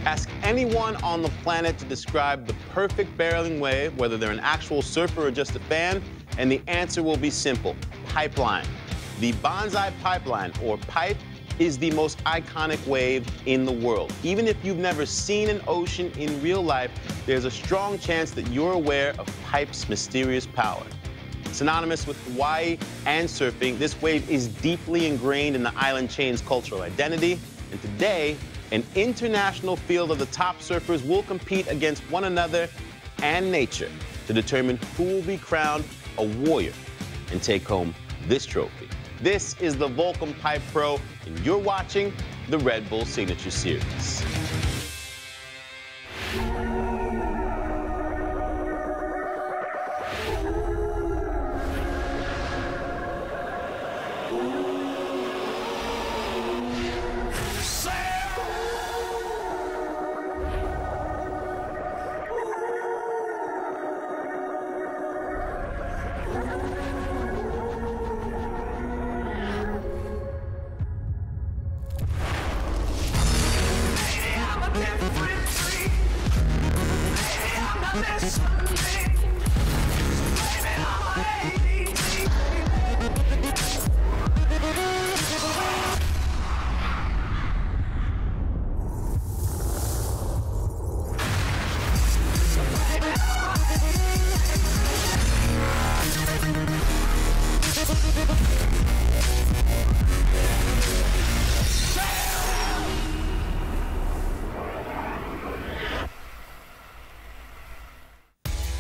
Ask anyone on the planet to describe the perfect barreling wave, whether they're an actual surfer or just a fan, and the answer will be simple: pipeline. The Banzai Pipeline, or pipe, is the most iconic wave in the world. Even if you've never seen an ocean in real life, there's a strong chance that you're aware of pipe's mysterious power. Synonymous with Hawaii and surfing, this wave is deeply ingrained in the island chain's cultural identity, and today, an international field of the top surfers will compete against one another and nature to determine who will be crowned a warrior and take home this trophy. This is the Volcom Pipe Pro, and you're watching the Red Bull Signature Series.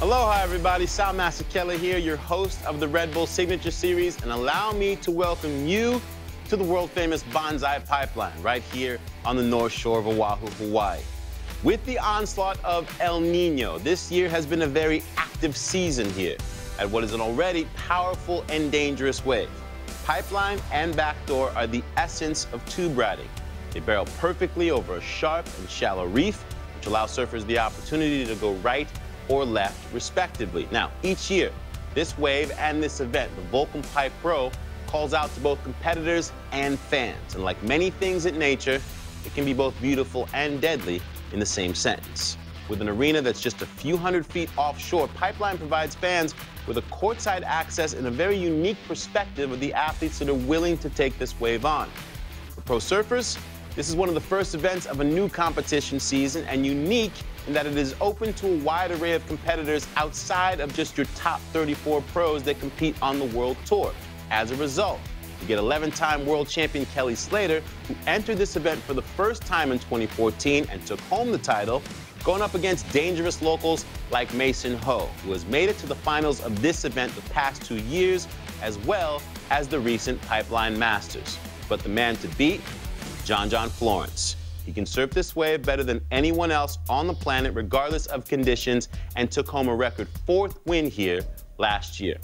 Aloha, everybody. Sal Masekela here, your host of the Red Bull Signature Series, and allow me to welcome you to the world-famous Banzai Pipeline right here on the north shore of Oahu, Hawaii. With the onslaught of El Niño, this year has been a very active season here at what is an already powerful and dangerous wave. Pipeline and backdoor are the essence of tube riding. They barrel perfectly over a sharp and shallow reef, which allows surfers the opportunity to go right or left, respectively. Now, each year, this wave and this event, the Volcom Pipe Pro, calls out to both competitors and fans. And like many things in nature, it can be both beautiful and deadly in the same sentence. With an arena that's just a few hundred feet offshore, Pipeline provides fans with a courtside access and a very unique perspective of the athletes that are willing to take this wave on. For pro surfers, this is one of the first events of a new competition season, and unique in that it is open to a wide array of competitors outside of just your top 34 pros that compete on the World Tour. As a result, you get 11-time world champion Kelly Slater, who entered this event for the first time in 2014 and took home the title, going up against dangerous locals like Mason Ho, who has made it to the finals of this event the past 2 years, as well as the recent Pipeline Masters. But the man to beat, John Florence. He can surf this wave better than anyone else on the planet, regardless of conditions, and took home a record 4th win here last year.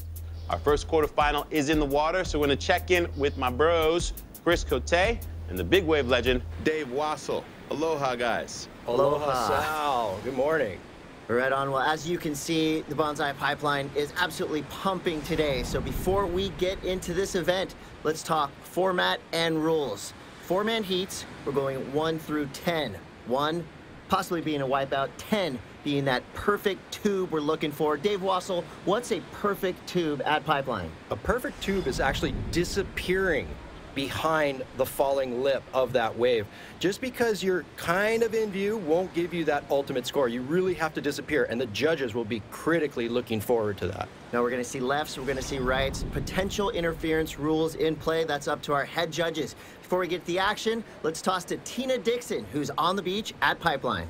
Our first quarterfinal is in the water, so we're going to check in with my bros, Chris Cote and the big wave legend, Dave Wassel. Aloha, guys. Aloha, Sal. Good morning. Right on. Well, as you can see, the Banzai Pipeline is absolutely pumping today. So before we get into this event, let's talk format and rules. 4-man heats, we're going 1 through 10. 1 possibly being a wipeout, 10 being that perfect tube we're looking for. Dave Wassel, what's a perfect tube at Pipeline? A perfect tube is actually disappearing behind the falling lip of that wave. Just because you're kind of in view won't give you that ultimate score. You really have to disappear, and the judges will be critically looking forward to that. Now we're going to see lefts, we're going to see rights, potential interference rules in play. That's up to our head judges. Before we get to the action, let's toss to Tina Dixon, who's on the beach at Pipeline.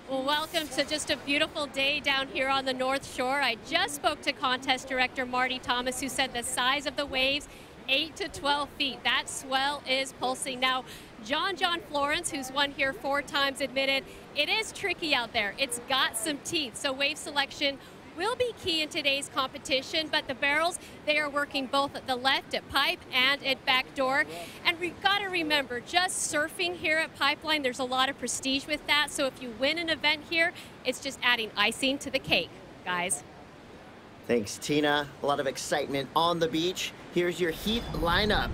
Well, welcome to just a beautiful day down here on the North Shore. I just spoke to contest director Marty Thomas, who said the size of the waves, 8 to 12 feet. That swell is pulsing. Now, John Florence, who's won here 4 times, admitted it is tricky out there. It's got some teeth, so wave selection will be key in today's competition, but the barrels, they are working both at the left at pipe and at backdoor. And we've got to remember, just surfing here at Pipeline, there's a lot of prestige with that. So if you win an event here, it's just adding icing to the cake, guys. Thanks, Tina. A lot of excitement on the beach. Here's your heat lineup.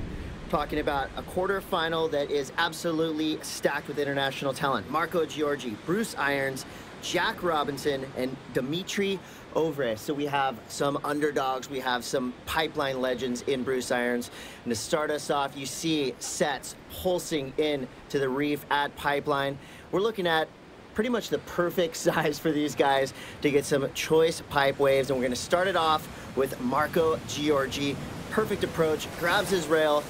Talking about a quarterfinal that is absolutely stacked with international talent. Marco Giorgi, Bruce Irons, Jack Robinson, and Dimitri Ovre. So we have some underdogs, we have some pipeline legends in Bruce Irons. And to start us off, you see sets pulsing in to the reef at Pipeline. We're looking at pretty much the perfect size for these guys to get some choice pipe waves. And we're gonna start it off with Marco Giorgi. Perfect approach, grabs his rail,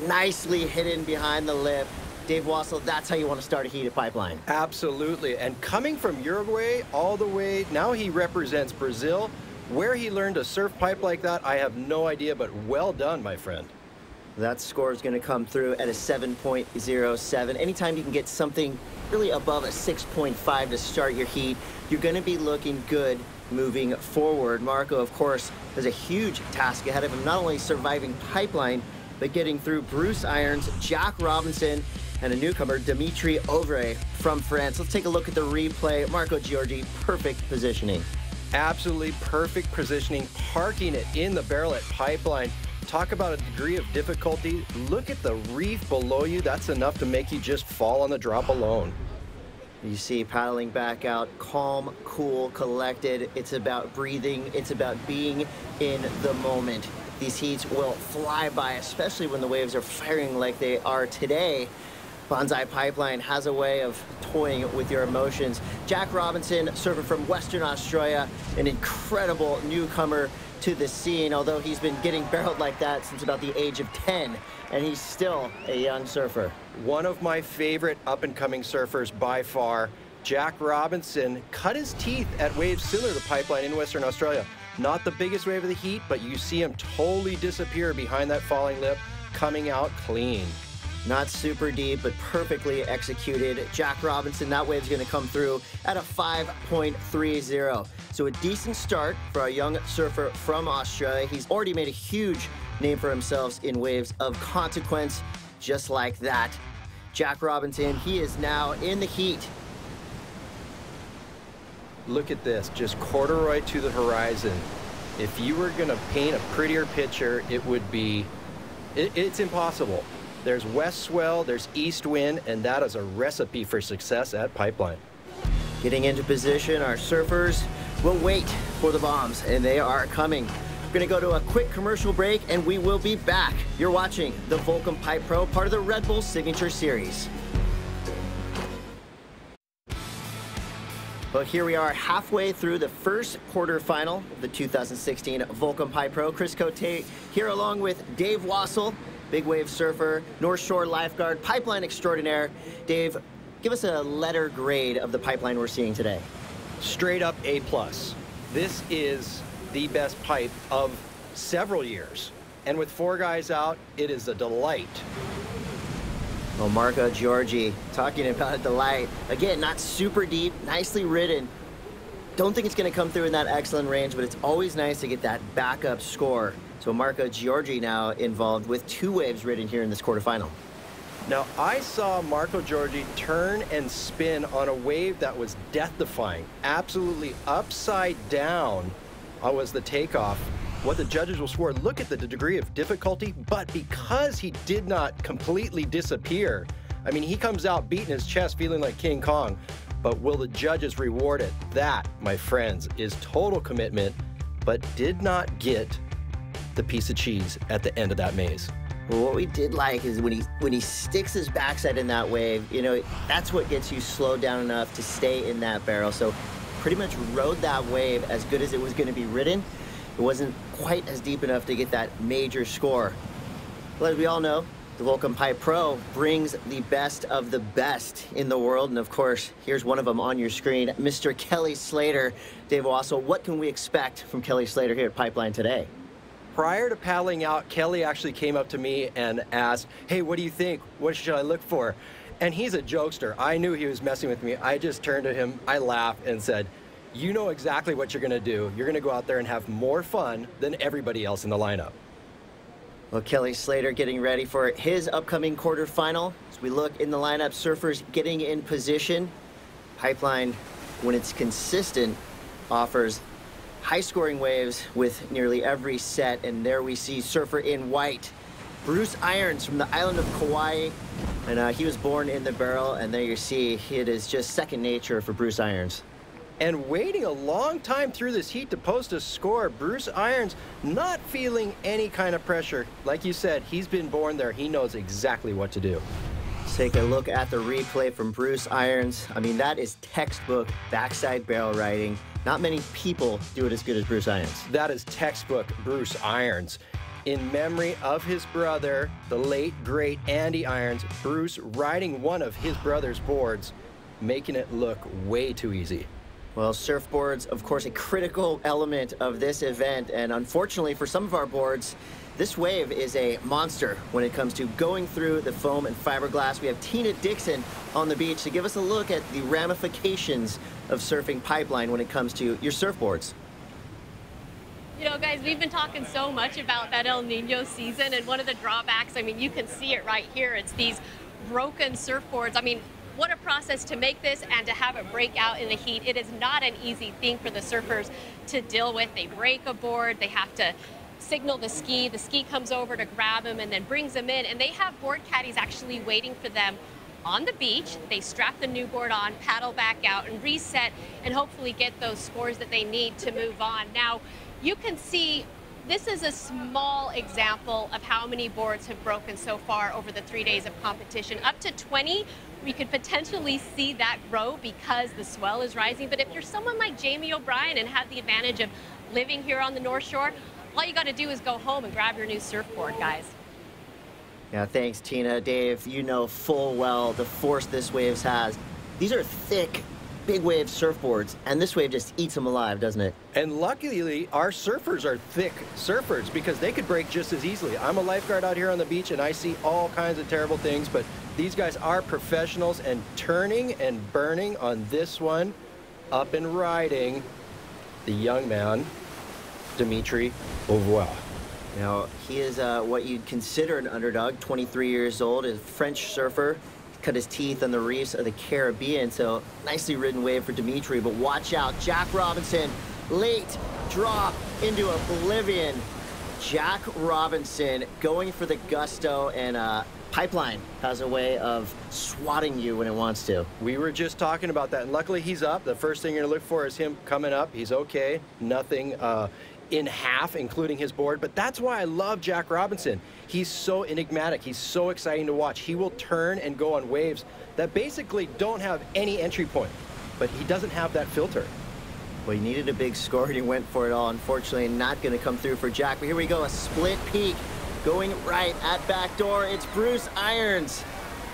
nicely hidden behind the lip. Dave Wassel, that's how you want to start a heated pipeline. Absolutely, and coming from Uruguay all the way, now he represents Brazil. Where he learned to surf pipe like that, I have no idea, but well done, my friend. That score is going to come through at a 7.07. Anytime you can get something really above a 6.5 to start your heat, you're going to be looking good moving forward. Marco, of course, has a huge task ahead of him, not only surviving Pipeline, but getting through Bruce Irons, Jack Robinson, and a newcomer, Dimitri Ovre from France. Let's take a look at the replay. Marco Giorgi, perfect positioning. Absolutely perfect positioning, parking it in the barrel at Pipeline. Talk about a degree of difficulty. Look at the reef below you. That's enough to make you just fall on the drop alone. You see paddling back out, calm, cool, collected. It's about breathing. It's about being in the moment. These heats will fly by, especially when the waves are firing like they are today. Banzai Pipeline has a way of toying with your emotions. Jack Robinson, surfer from Western Australia, an incredible newcomer to the scene, although he's been getting barreled like that since about the age of 10, and he's still a young surfer. One of my favorite up-and-coming surfers by far, Jack Robinson, cut his teeth at waves similar to Pipeline in Western Australia. Not the biggest wave of the heat, but you see him totally disappear behind that falling lip, coming out clean. Not super deep, but perfectly executed. Jack Robinson, that wave's gonna come through at a 5.30. So a decent start for a young surfer from Australia. He's already made a huge name for himself in waves of consequence, just like that. Jack Robinson, he is now in the heat. Look at this, just corduroy to the horizon. If you were gonna paint a prettier picture, it would be, it's impossible. There's west swell, there's east wind, and that is a recipe for success at Pipeline. Getting into position, our surfers will wait for the bombs, and they are coming. We're gonna go to a quick commercial break, and we will be back. You're watching the Volcom Pipe Pro, part of the Red Bull Signature Series. Well, here we are halfway through the first quarterfinal of the 2016 Volcom Pipe Pro. Chris Cote here along with Dave Wassel, big wave surfer, North Shore lifeguard, pipeline extraordinaire. Dave, give us a letter grade of the pipeline we're seeing today. Straight up A+. This is the best pipe of several years. And with 4 guys out, it is a delight. Well, Marco Giorgi talking about a delight. Again, not super deep, nicely ridden. Don't think it's going to come through in that excellent range, but it's always nice to get that backup score. So Marco Giorgi now involved with 2 waves ridden here in this quarterfinal. Now, I saw Marco Giorgi turn and spin on a wave that was death-defying. Absolutely upside down was the takeoff. What the judges will score, look at the degree of difficulty, but because he did not completely disappear, I mean, he comes out beating his chest, feeling like King Kong, but will the judges reward it? That, my friends, is total commitment, but did not get the piece of cheese at the end of that maze. Well, what we did like is when he sticks his backside in that wave, you know, that's what gets you slowed down enough to stay in that barrel. So pretty much rode that wave as good as it was going to be ridden. It wasn't quite as deep enough to get that major score. Well, as we all know, the Volcom Pipe Pro brings the best of the best in the world. And of course, here's one of them on your screen, Mr. Kelly Slater. Dave Wassel, what can we expect from Kelly Slater here at Pipeline today? Prior to paddling out, Kelly actually came up to me and asked, hey, what do you think? What should I look for? And he's a jokester. I knew he was messing with me. I just turned to him, I laughed and said, you know exactly what you're gonna do. You're gonna go out there and have more fun than everybody else in the lineup. Well, Kelly Slater getting ready for his upcoming quarterfinal. As we look in the lineup, surfers getting in position. Pipeline, when it's consistent, offers high-scoring waves with nearly every set, and there we see surfer in white, Bruce Irons from the island of Kauai. And he was born in the barrel, and there you see it is just second nature for Bruce Irons. And waiting a long time through this heat to post a score. Bruce Irons not feeling any kind of pressure. Like you said, he's been born there. He knows exactly what to do. Let's take a look at the replay from Bruce Irons. I mean, that is textbook backside barrel riding. Not many people do it as good as Bruce Irons. That is textbook Bruce Irons. In memory of his brother, the late, great Andy Irons, Bruce riding one of his brother's boards, making it look way too easy. Well, surfboards, of course, a critical element of this event. And unfortunately for some of our boards, this wave is a monster when it comes to going through the foam and fiberglass. We have Tina Dixon on the beach to give us a look at the ramifications of surfing pipeline when it comes to your surfboards. You know, guys, we've been talking so much about that El Nino season, and one of the drawbacks, I mean, you can see it right here. It's these broken surfboards. I mean, what a process to make this and to have it break out in the heat. It is not an easy thing for the surfers to deal with. They break a board, they have to signal the ski comes over to grab them and then brings them in, and they have board caddies actually waiting for them on the beach. They strap the new board on, paddle back out and reset, and hopefully get those scores that they need to move on. Now, you can see this is a small example of how many boards have broken so far over the 3 days of competition. Up to 20, we could potentially see that grow because the swell is rising. But if you're someone like Jamie O'Brien and have the advantage of living here on the North Shore, all you got to do is go home and grab your new surfboard, guys. Yeah, thanks, Tina. Dave, you know full well the force this wave has. These are thick, big wave surfboards, and this wave just eats them alive, doesn't it? And luckily, our surfers are thick surfers because they could break just as easily. I'm a lifeguard out here on the beach, and I see all kinds of terrible things, but these guys are professionals, and turning and burning on this one, up and riding, the young man, Dimitri Beauvoir. Now, he is what you'd consider an underdog, 23 years old, a French surfer. Cut his teeth on the reefs of the Caribbean, so nicely ridden wave for Dimitri, but watch out, Jack Robinson, late drop into oblivion. Jack Robinson going for the gusto, and Pipeline has a way of swatting you when it wants to. We were just talking about that, and luckily he's up. The first thing you're gonna look for is him coming up. He's okay, nothing in half, including his board, but that's why I love Jack Robinson. He's so enigmatic. He's so exciting to watch. He will turn and go on waves that basically don't have any entry point, but he doesn't have that filter. Well, he needed a big score, and he went for it all. Unfortunately, not going to come through for Jack, but here we go, a split peak going right at backdoor. It's Bruce Irons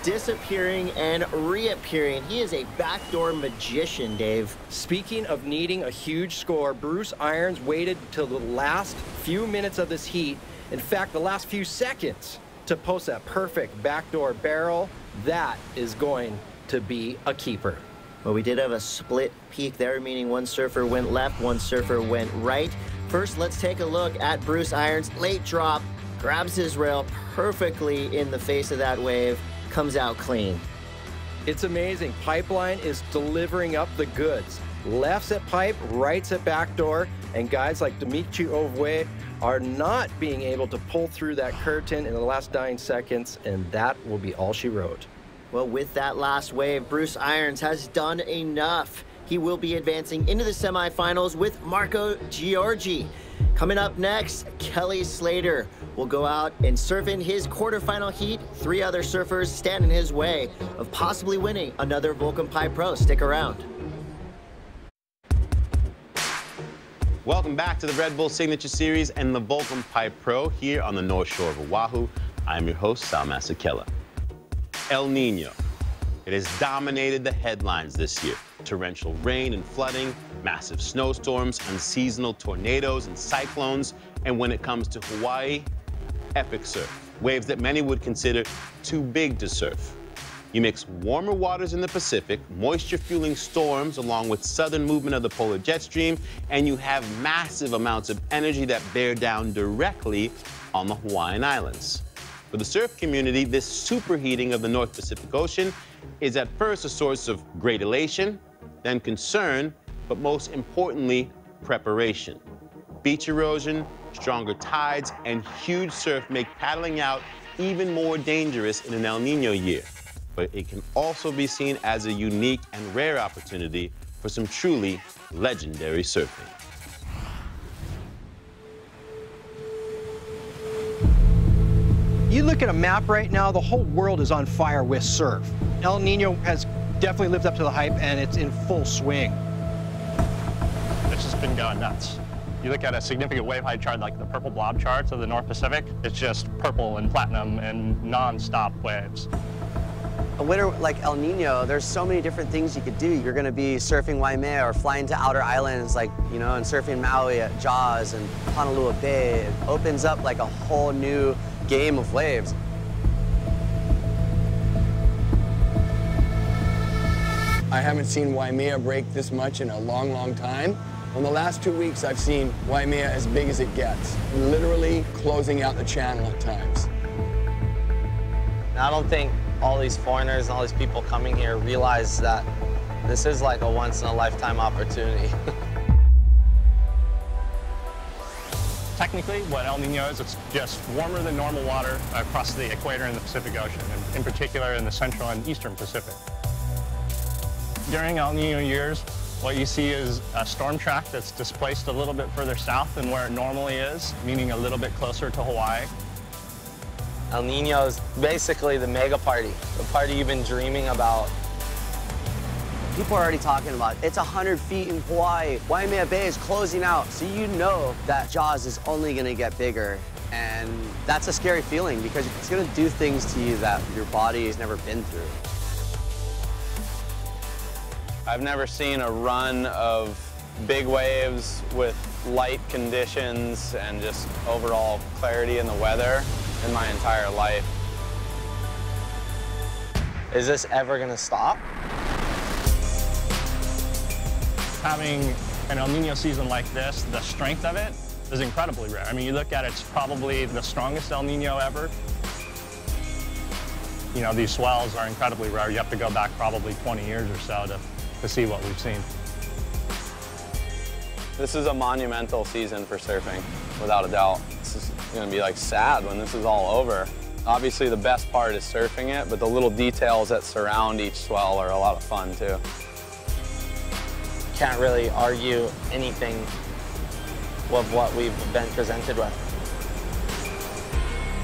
disappearing and reappearing. He is a backdoor magician, Dave. Speaking of needing a huge score, Bruce Irons waited till the last few minutes of this heat, in fact, the last few seconds, to post that perfect backdoor barrel. That is going to be a keeper. Well, we did have a split peak there, meaning one surfer went left, one surfer went right. First, let's take a look at Bruce Irons. Late drop, grabs his rail perfectly in the face of that wave, comes out clean. It's amazing. Pipeline is delivering up the goods. Lefts at pipe, rights at backdoor, and guys like Dimitri Beauvoir are not being able to pull through that curtain in the last 9 seconds, and that will be all she wrote. Well, with that last wave, Bruce Irons has done enough. He will be advancing into the semifinals with Marco Giorgi. Coming up next, Kelly Slater will go out and surf in his quarterfinal heat. 3 other surfers stand in his way of possibly winning another Volcom Pipe Pro. Stick around. Welcome back to the Red Bull Signature Series and the Volcom Pipe Pro here on the North Shore of Oahu. I'm your host, Sal Masekela. El Nino. It has dominated the headlines this year. Torrential rain and flooding, massive snowstorms, unseasonal tornadoes and cyclones, and when it comes to Hawaii, epic surf. Waves that many would consider too big to surf. You mix warmer waters in the Pacific, moisture-fueling storms, along with southern movement of the polar jet stream, and you have massive amounts of energy that bear down directly on the Hawaiian Islands. For the surf community, this superheating of the North Pacific Ocean is at first a source of great elation, then concern, but most importantly, preparation. Beach erosion, stronger tides, and huge surf make paddling out even more dangerous in an El Nino year, but it can also be seen as a unique and rare opportunity for some truly legendary surfing. You look at a map right now, the whole world is on fire with surf. El Nino has definitely lived up to the hype, and it's in full swing. It's just been going nuts. You look at a significant wave height chart like the purple blob charts of the North Pacific, it's just purple and platinum and non-stop waves. A winter like El Nino, there's so many different things you could do. You're going to be surfing Waimea or flying to outer islands like, you know, and surfing Maui at Jaws and Honolulu Bay. It opens up like a whole new game of waves. I haven't seen Waimea break this much in a long, long time. In the last 2 weeks, I've seen Waimea as big as it gets, literally closing out the channel at times. I don't think all these foreigners and all these people coming here realize that this is like a once-in-a-lifetime opportunity. Technically, what El Nino is, it's just warmer than normal water across the equator in the Pacific Ocean, and in particular in the central and eastern Pacific. During El Nino years, what you see is a storm track that's displaced a little bit further south than where it normally is, meaning a little bit closer to Hawaii. El Nino is basically the mega party, the party you've been dreaming about. People are already talking about it. It's 100 feet in Hawaii. Waimea Bay is closing out. So you know that Jaws is only going to get bigger. And that's a scary feeling because it's going to do things to you that your body has never been through. I've never seen a run of big waves with light conditions and just overall clarity in the weather in my entire life. Is this ever going to stop? Having an El Nino season like this, the strength of it is incredibly rare. I mean, you look at it, it's probably the strongest El Nino ever. You know, these swells are incredibly rare. You have to go back probably 20 years or so to see what we've seen. This is a monumental season for surfing, without a doubt. This is going to be like sad when this is all over. Obviously, the best part is surfing it, but the little details that surround each swell are a lot of fun too. Can't really argue anything with what we've been presented with.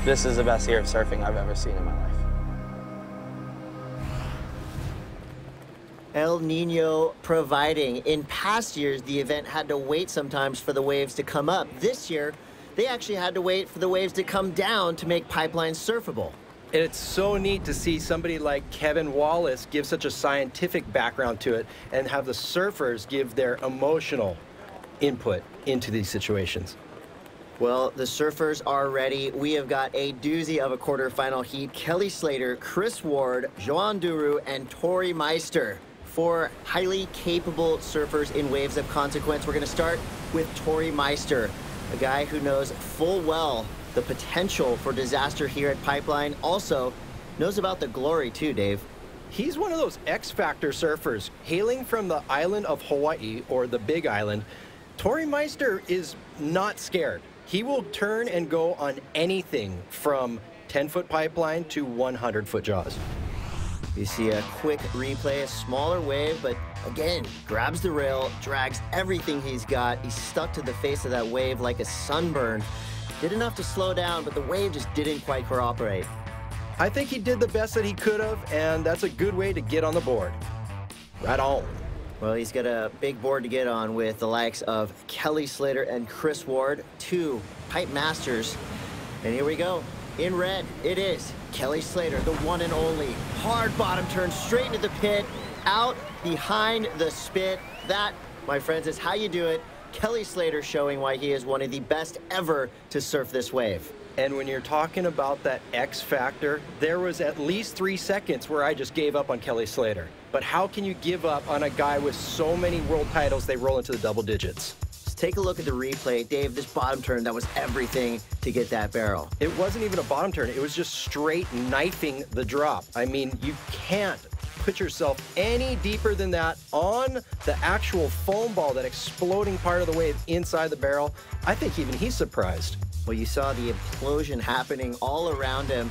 This is the best year of surfing I've ever seen in my life. El Nino providing. In past years, the event had to wait sometimes for the waves to come up. This year, they actually had to wait for the waves to come down to make Pipeline surfable. And it's so neat to see somebody like Kevin Wallace give such a scientific background to it and have the surfers give their emotional input into these situations. Well, the surfers are ready. We have got a doozy of a quarterfinal heat. Kelly Slater, Chris Ward, Joan Duru, and Tori Meister. 4 highly capable surfers in waves of consequence. We're going to start with Tori Meister, a guy who knows full well the potential for disaster here at Pipeline. Also knows about the glory too, Dave. He's one of those X-Factor surfers. Hailing from the island of Hawaii, or the Big Island, Tori Meister is not scared. He will turn and go on anything from 10-foot pipeline to 100-foot Jaws. You see a quick replay, a smaller wave, but again, grabs the rail, drags everything he's got. He's stuck to the face of that wave like a sunburn. Did enough to slow down, but the wave just didn't quite cooperate. I think he did the best that he could have, and that's a good way to get on the board. Right on. Well, he's got a big board to get on with the likes of Kelly Slater and Chris Ward, 2 pipe masters. And here we go. In red, it is Kelly Slater, the one and only. Hard bottom turn straight into the pit, out behind the spit. That, my friends, is how you do it. Kelly Slater showing why he is one of the best ever to surf this wave. And when you're talking about that X factor, there was at least 3 seconds where I just gave up on Kelly Slater. But how can you give up on a guy with so many world titles they roll into the double digits? Just take a look at the replay. Dave, this bottom turn, that was everything to get that barrel. It wasn't even a bottom turn. It was just straight knifing the drop. I mean, you can't put yourself any deeper than that on the actual foam ball, that exploding part of the wave inside the barrel. I think even he's surprised. Well, you saw the implosion happening all around him.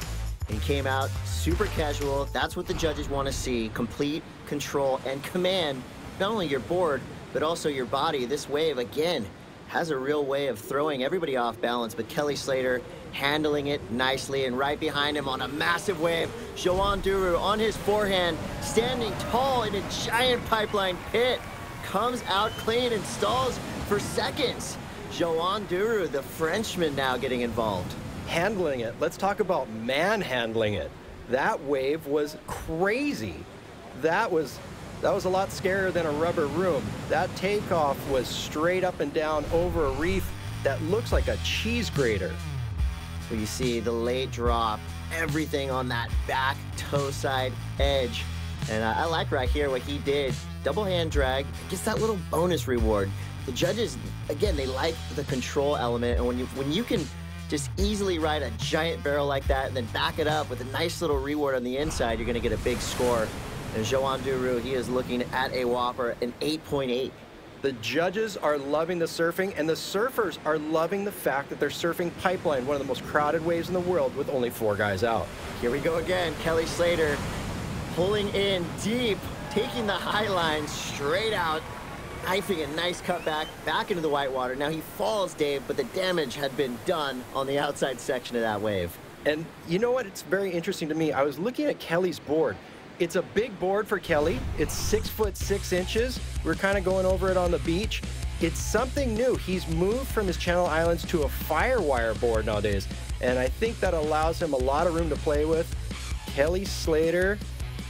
He came out super casual. That's what the judges want to see. Complete control and command, not only your board, but also your body. This wave, again, has a real way of throwing everybody off balance, but Kelly Slater handling it nicely, and right behind him on a massive wave, Joan Duru on his forehand, standing tall in a giant pipeline pit, comes out clean and stalls for seconds. Joan Duru, the Frenchman, now getting involved. Handling it. Let's talk about manhandling it. That wave was crazy. That was a lot scarier than a rubber room. That takeoff was straight up and down over a reef that looks like a cheese grater. So you see the late drop, everything on that back toe side edge. And I like right here what he did. Double hand drag, gets that little bonus reward. The judges, again, they like the control element. And when you can just easily ride a giant barrel like that and then back it up with a nice little reward on the inside, you're gonna get a big score. And Joan Duru, he is looking at a whopper, an 8.8. The judges are loving the surfing, and the surfers are loving the fact that they're surfing Pipeline, one of the most crowded waves in the world, with only 4 guys out. Here we go again. Kelly Slater pulling in deep, taking the high line straight out, knifing a nice cutback back into the whitewater. Now he falls, Dave, but the damage had been done on the outside section of that wave. And you know what? It's very interesting to me. I was looking at Kelly's board. It's a big board for Kelly. It's 6 foot 6 inches. We're kind of going over it on the beach. It's something new. He's moved from his Channel Islands to a firewire board nowadays, and I think that allows him a lot of room to play with. Kelly Slater,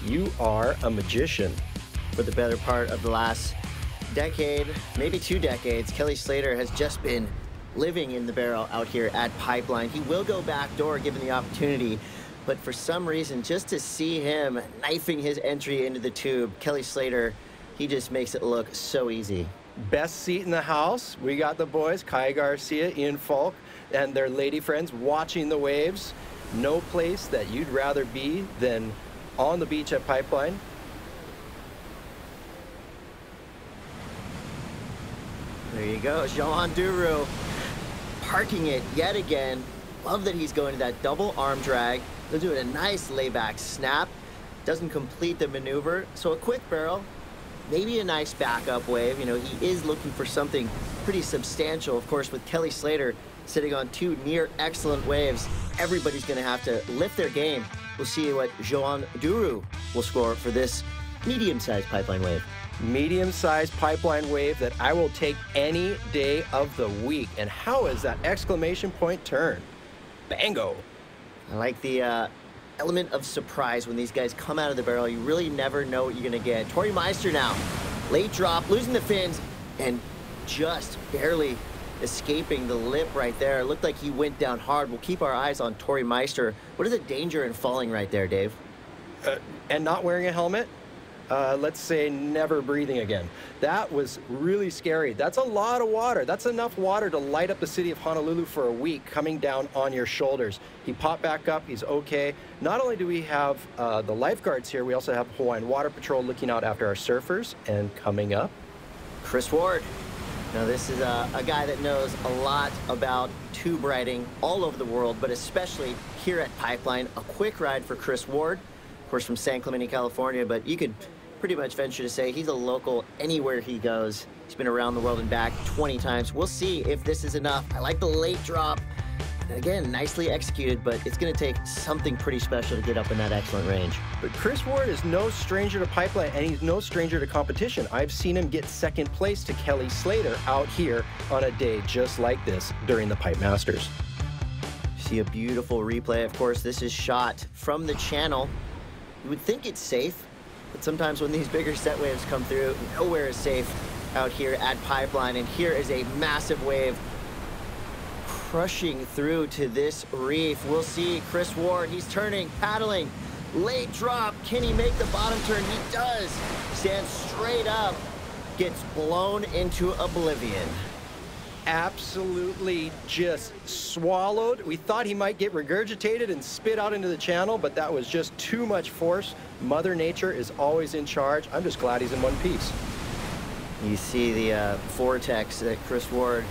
you are a magician. For the better part of the last decade, maybe 2 decades, Kelly Slater has just been living in the barrel out here at Pipeline. He will go backdoor given the opportunity, but for some reason, just to see him knifing his entry into the tube, Kelly Slater, he just makes it look so easy. Best seat in the house. We got the boys, Kai Garcia, Ian Falk, and their lady friends watching the waves. No place that you'd rather be than on the beach at Pipeline. There you go, Joan Duru parking it yet again. Love that he's going to that double arm drag. They're doing a nice layback snap. Doesn't complete the maneuver, so a quick barrel, maybe a nice backup wave. You know, he is looking for something pretty substantial. Of course, with Kelly Slater sitting on 2 near excellent waves, everybody's gonna have to lift their game. We'll see what Joan Duru will score for this medium-sized Pipeline wave. Medium-sized Pipeline wave that I will take any day of the week. And how is that exclamation point turn? Bango. I like the element of surprise when these guys come out of the barrel. You really never know what you're gonna get. Tori Meister now, late drop, losing the fins, and just barely escaping the lip right there. It looked like he went down hard. We'll keep our eyes on Tori Meister. What is the danger in falling right there, Dave? And not wearing a helmet? Let's say never breathing again. That was really scary. That's a lot of water. That's enough water to light up the city of Honolulu for a week coming down on your shoulders. He popped back up. He's okay. Not only do we have the lifeguards here, we also have Hawaiian Water Patrol looking out after our surfers. And coming up, Chris Ward. Now this is a guy that knows a lot about tube riding all over the world, but especially here at Pipeline. A quick ride for Chris Ward, of course from San Clemente, California, but you could pretty much venture to say he's a local anywhere he goes. He's been around the world and back 20 times. We'll see if this is enough. I like the late drop. Again, nicely executed, but it's going to take something pretty special to get up in that excellent range. But Chris Ward is no stranger to Pipeline, and he's no stranger to competition. I've seen him get second place to Kelly Slater out here on a day just like this during the Pipe Masters. See a beautiful replay. Of course, this is shot from the channel. You would think it's safe, but sometimes when these bigger set waves come through, nowhere is safe out here at Pipeline. And here is a massive wave crushing through to this reef. We'll see Chris Ward. He's turning, paddling, late drop. Can he make the bottom turn? He does. Stands straight up, gets blown into oblivion. Absolutely just swallowed. We thought he might get regurgitated and spit out into the channel, but that was just too much force. Mother Nature is always in charge. I'm just glad he's in one piece. You see the vortex that Chris Ward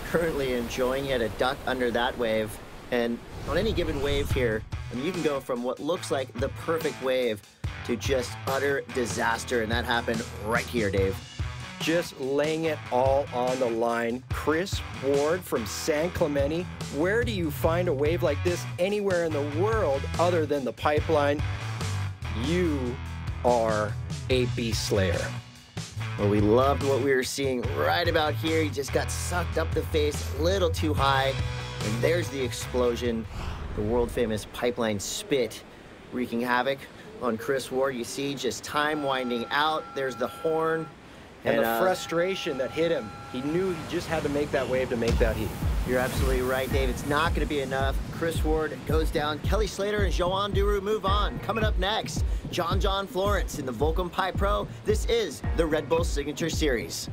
currently enjoying it, a duck under that wave. And on any given wave here, I mean, you can go from what looks like the perfect wave to just utter disaster, and that happened right here, Dave. Just laying it all on the line. Chris Ward from San Clemente. Where do you find a wave like this anywhere in the world other than the Pipeline? You are a beast slayer. Well, we loved what we were seeing right about here. He just got sucked up the face a little too high. And there's the explosion, the world-famous Pipeline spit wreaking havoc on Chris Ward. You see just time winding out. There's the horn. And the frustration that hit him. He knew he just had to make that wave to make that heat. You're absolutely right, Dave. It's not going to be enough. Chris Ward goes down. Kelly Slater and Joanne Duru move on. Coming up next, John Florence in the Volcom Pipe Pro. This is the Red Bull Signature Series.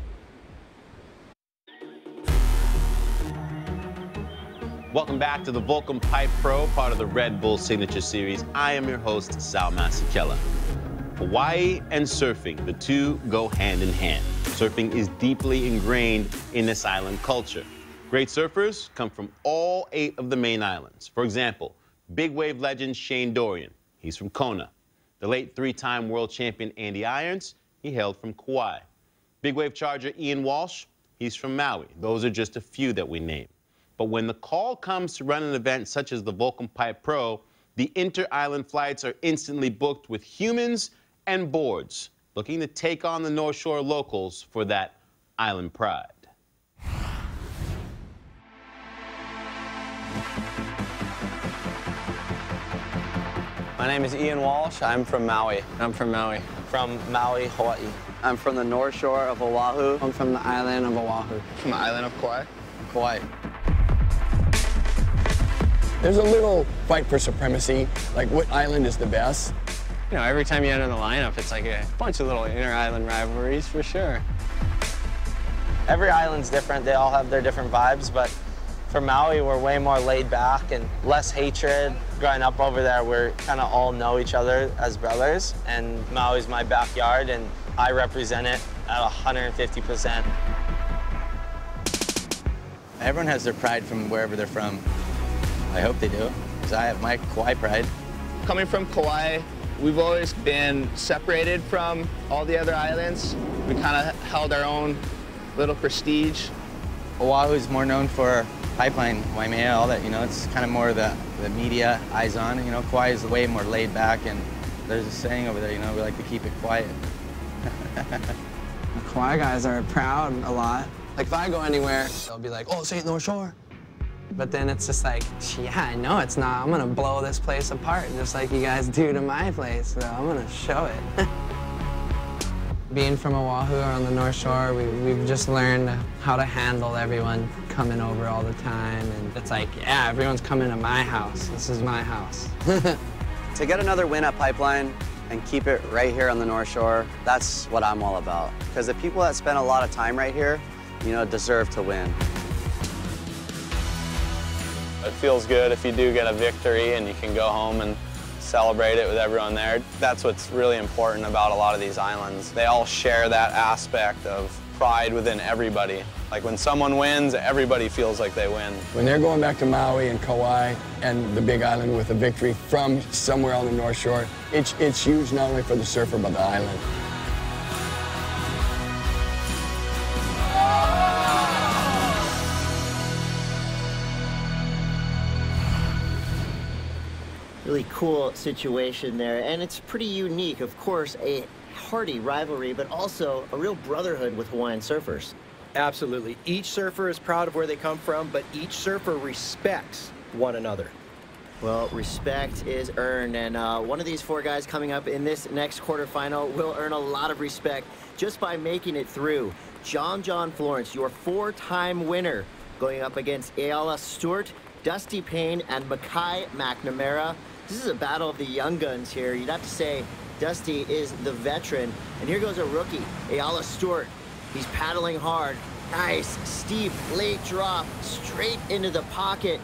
Welcome back to the Volcom Pipe Pro, part of the Red Bull Signature Series. I am your host, Sal Masekela. Hawaii and surfing, the two go hand in hand. Surfing is deeply ingrained in this island culture. Great surfers come from all 8 of the main islands. For example, big wave legend Shane Dorian, he's from Kona. The late 3-time world champion Andy Irons, he hailed from Kauai. Big wave charger Ian Walsh, he's from Maui. Those are just a few that we name. But when the call comes to run an event such as the Volcom Pipe Pro, the inter-island flights are instantly booked with humans and boards looking to take on the North Shore locals for that island pride. My name is Ian Walsh. I'm from Maui. I'm from Maui. From Maui, Hawaii. I'm from the North Shore of Oahu. I'm from the island of Oahu. From the island of Kauai. Kauai. There's a little fight for supremacy, like what island is the best. You know, every time you enter the lineup, it's like a bunch of little inter-island rivalries for sure. Every island's different. They all have their different vibes, but for Maui, we're way more laid back and less hatred. Growing up over there, we're kind of all know each other as brothers, and Maui's my backyard, and I represent it at 150%. Everyone has their pride from wherever they're from. I hope they do, because I have my Kauai pride. Coming from Kauai, we've always been separated from all the other islands. We kind of held our own little prestige. Oahu is more known for Pipeline, Waimea, all that, you know, it's kind of more the media, eyes on. You know, Kauai is way more laid back, and there's a saying over there, you know, we like to keep it quiet. The Kauai guys are proud a lot. Like, if I go anywhere, they'll be like, oh, St. North Shore. But then it's just like, yeah, I know it's not. I'm gonna blow this place apart, just like you guys do to my place, so I'm gonna show it. Being from Oahu or on the North Shore, we've just learned how to handle everyone coming over all the time. And it's like, yeah, everyone's coming to my house. This is my house. To get another win at Pipeline and keep it right here on the North Shore, that's what I'm all about. Because the people that spend a lot of time right here, you know, deserve to win. It feels good if you do get a victory and you can go home and celebrate it with everyone there. That's what's really important about a lot of these islands. They all share that aspect of pride within everybody. Like when someone wins, everybody feels like they win. When they're going back to Maui and Kauai and the Big Island with a victory from somewhere on the North Shore, it's huge not only for the surfer but the island. Really cool situation there, and it's pretty unique. Of course, a hearty rivalry, but also a real brotherhood with Hawaiian surfers. Absolutely. Each surfer is proud of where they come from, but each surfer respects one another. Well, respect is earned, and one of these 4 guys coming up in this next quarterfinal will earn a lot of respect just by making it through. John Florence, your 4-time winner, going up against Ayala Stewart, Dusty Payne, and Mackay McNamara. This is a battle of the young guns here. You'd have to say Dusty is the veteran. And here goes a rookie, Ayala Stewart. He's paddling hard. Nice, steep, late drop, straight into the pocket.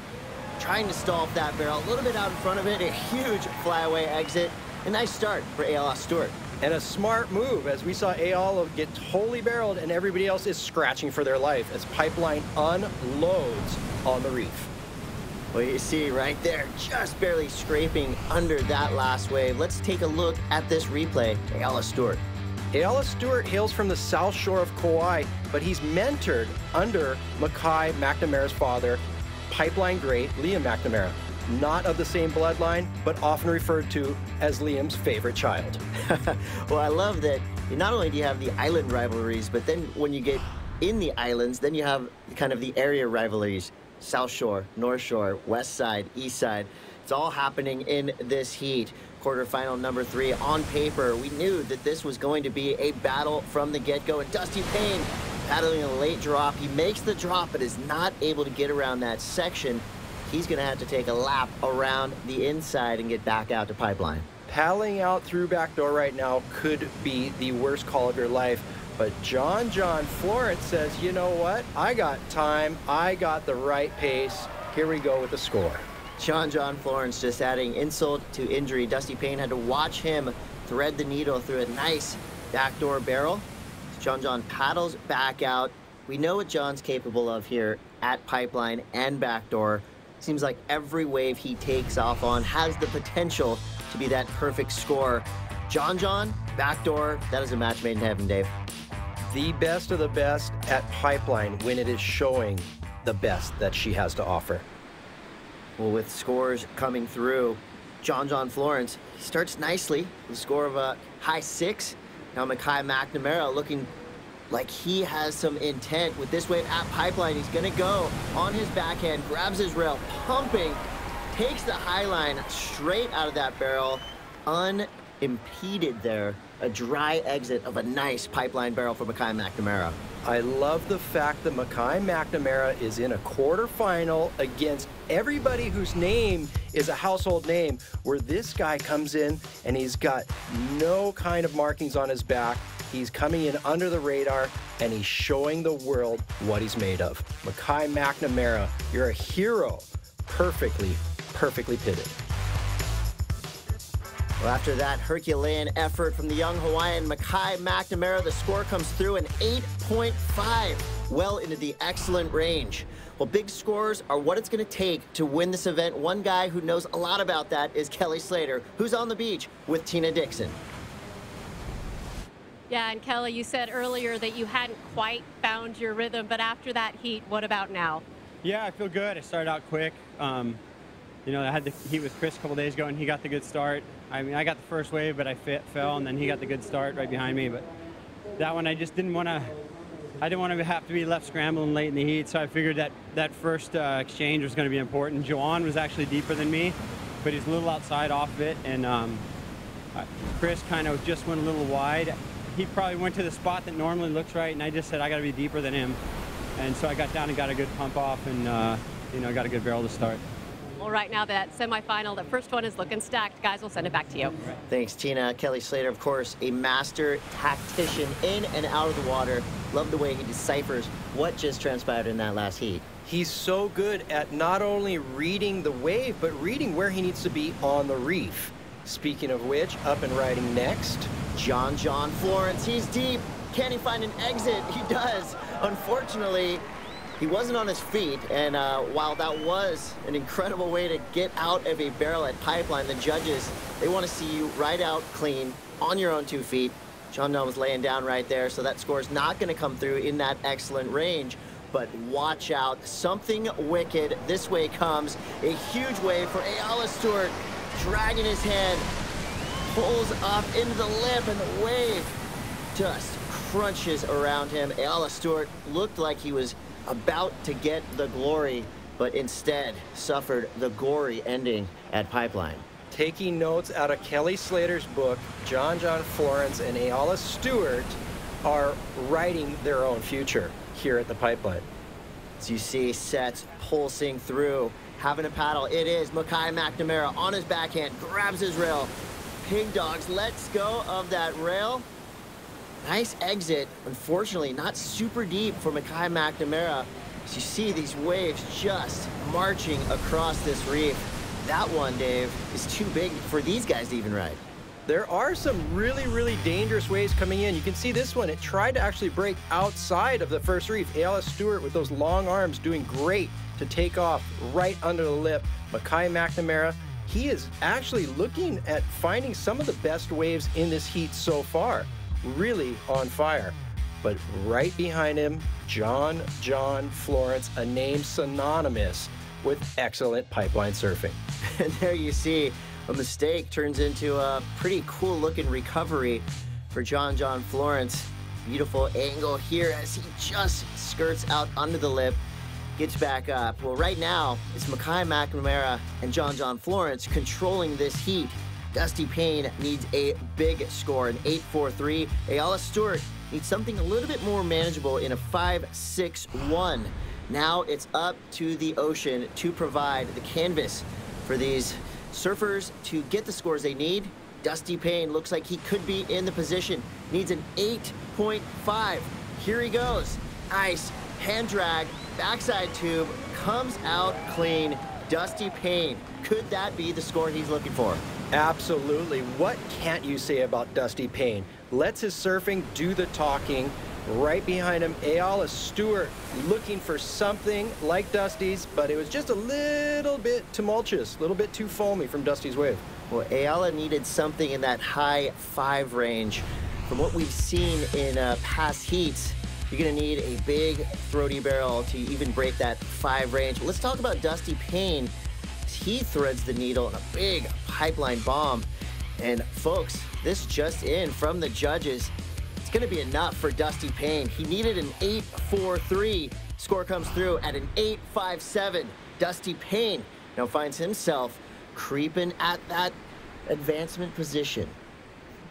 Trying to stall that barrel, a little bit out in front of it, a huge flyaway exit. A nice start for Ayala Stewart. And a smart move, as we saw Ayala get totally barreled and everybody else is scratching for their life as Pipeline unloads on the reef. Well, you see right there, just barely scraping under that last wave. Let's take a look at this replay. Ayala Stewart. Ayala Stewart hails from the south shore of Kauai, but he's mentored under Mackay McNamara's father, Pipeline great Liam McNamara. Not of the same bloodline, but often referred to as Liam's favorite child. Well, I love that not only do you have the island rivalries, but then when you get in the islands, then you have kind of the area rivalries. South Shore, North Shore, West Side, East Side. It's all happening in this heat. Quarterfinal number 3 on paper. We knew that this was going to be a battle from the get-go. And Dusty Payne paddling a late drop. He makes the drop, but is not able to get around that section. He's going to have to take a lap around the inside and get back out to Pipeline. Paddling out through back door right now could be the worst call of your life. But John Florence says, you know what? I got time. I got the right pace. Here we go with the score. John Florence just adding insult to injury. Dusty Payne had to watch him thread the needle through a nice backdoor barrel. John paddles back out. We know what John's capable of here at Pipeline and backdoor. Seems like every wave he takes off on has the potential to be that perfect score. John, backdoor, that is a match made in heaven, Dave. The best of the best at Pipeline when it is showing the best that she has to offer. Well, with scores coming through, John Florence, he starts nicely with a score of a high 6. Now Mackay McNamara looking like he has some intent with this wave at Pipeline. He's gonna go on his backhand, grabs his rail, pumping, takes the high line straight out of that barrel, unimpeded there. A dry exit of a nice Pipeline barrel for Mackay McNamara. I love the fact that Mackay McNamara is in a quarterfinal against everybody whose name is a household name, where this guy comes in and he's got no kind of markings on his back. He's coming in under the radar and he's showing the world what he's made of. Mackay McNamara, you're a hero. Perfectly pitted. Well, after that Herculean effort from the young Hawaiian Mackay McNamara, the score comes through an 8.5, well into the excellent range. Well, big scores are what it's going to take to win this event. One guy who knows a lot about that is Kelly Slater, who's on the beach with Tina Dixon. Yeah, and Kelly, you said earlier that you hadn't quite found your rhythm, but after that heat, what about now? Yeah, I feel good. I started out quick. You know, I had the heat with Chris a couple days ago, and he got the good start. I mean, I got the first wave, but I fell, and then he got the good start right behind me. But that one, I just didn't want to. I didn't want to have to be left scrambling late in the heat, so I figured that first exchange was going to be important. Joanne was actually deeper than me, but he's a little outside off of it, and Chris kind of just went a little wide. He probably went to the spot that normally looks right, and I just said I got to be deeper than him, and so I got down and got a good pump off, and you know, got a good barrel to start. Well, right now, that semifinal, the first one is looking stacked. Guys, we'll send it back to you. Thanks, Tina. Kelly Slater, of course, a master tactician in and out of the water. Love the way he deciphers what just transpired in that last heat. He's so good at not only reading the wave, but reading where he needs to be on the reef. Speaking of which, up and riding next, John Florence. He's deep. Can he find an exit? He does. Unfortunately, he wasn't on his feet, and while that was an incredible way to get out of a barrel at Pipeline, the judges, they want to see you ride out clean on your own 2 feet. John was laying down right there, so that score is not going to come through in that excellent range. But watch out, something wicked this way comes. A huge wave for Ayala Stewart, dragging his head, pulls up into the lip, and the wave just crunches around him. Ayala Stewart looked like he was about to get the glory, but instead suffered the gory ending at Pipeline. Taking notes out of Kelly Slater's book, John Florence and Ayala Stewart are writing their own future here at the Pipeline. As you see, sets pulsing through, having a paddle. It is Mackay McNamara on his backhand, grabs his rail. Pig Dogs lets go of that rail. Nice exit. Unfortunately, not super deep for Mackay McNamara. As you see these waves just marching across this reef. That one, Dave, is too big for these guys to even ride. There are some really, really dangerous waves coming in. You can see this one. It tried to actually break outside of the first reef. Ayala Stewart with those long arms doing great to take off right under the lip. Mackay McNamara, he is actually looking at finding some of the best waves in this heat so far. Really on fire. But right behind him, John Florence, a name synonymous with excellent pipeline surfing. And there you see a mistake turns into a pretty cool looking recovery for John Florence. Beautiful angle here as he just skirts out under the lip, gets back up. Well, right now, it's Mackay McNamara and John Florence controlling this heat. Dusty Payne needs a big score, an 8.43. Ayala Stewart needs something a little bit more manageable in a 5.61. Now it's up to the ocean to provide the canvas for these surfers to get the scores they need. Dusty Payne looks like he could be in the position. Needs an 8.5. Here he goes. Nice hand drag, backside tube, comes out clean. Dusty Payne. Could that be the score he's looking for? Absolutely. What can't you say about Dusty Payne? Lets his surfing do the talking. Right behind him, Ayala Stewart looking for something like Dusty's, but it was just a little bit tumultuous, a little bit too foamy from Dusty's wave. Well, Ayala needed something in that high 5 range. From what we've seen in past heats, you're gonna need a big throaty barrel to even break that 5 range. But let's talk about Dusty Payne. He threads the needle in a big pipeline bomb. And folks, this just in from the judges. It's gonna be enough for Dusty Payne. He needed an 8.43. Score comes through at an 8.57. Dusty Payne now finds himself creeping at that advancement position.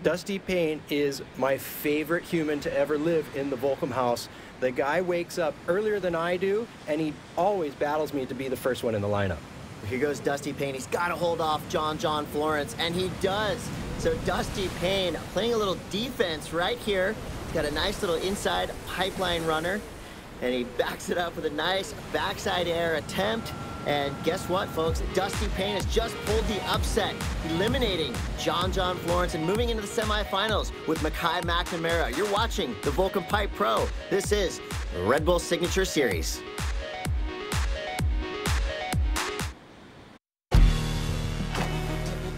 Dusty Payne is my favorite human to ever live in the Volcom house. The guy wakes up earlier than I do, and he always battles me to be the first one in the lineup. Here goes Dusty Payne. He's got to hold off John Florence, and he does. So Dusty Payne playing a little defense right here. He's got a nice little inside pipeline runner, and he backs it up with a nice backside air attempt. And guess what, folks? Dusty Payne has just pulled the upset, eliminating John Florence and moving into the semifinals with Mackay McNamara. You're watching the Volcom Pipe Pro. This is the Red Bull Signature Series.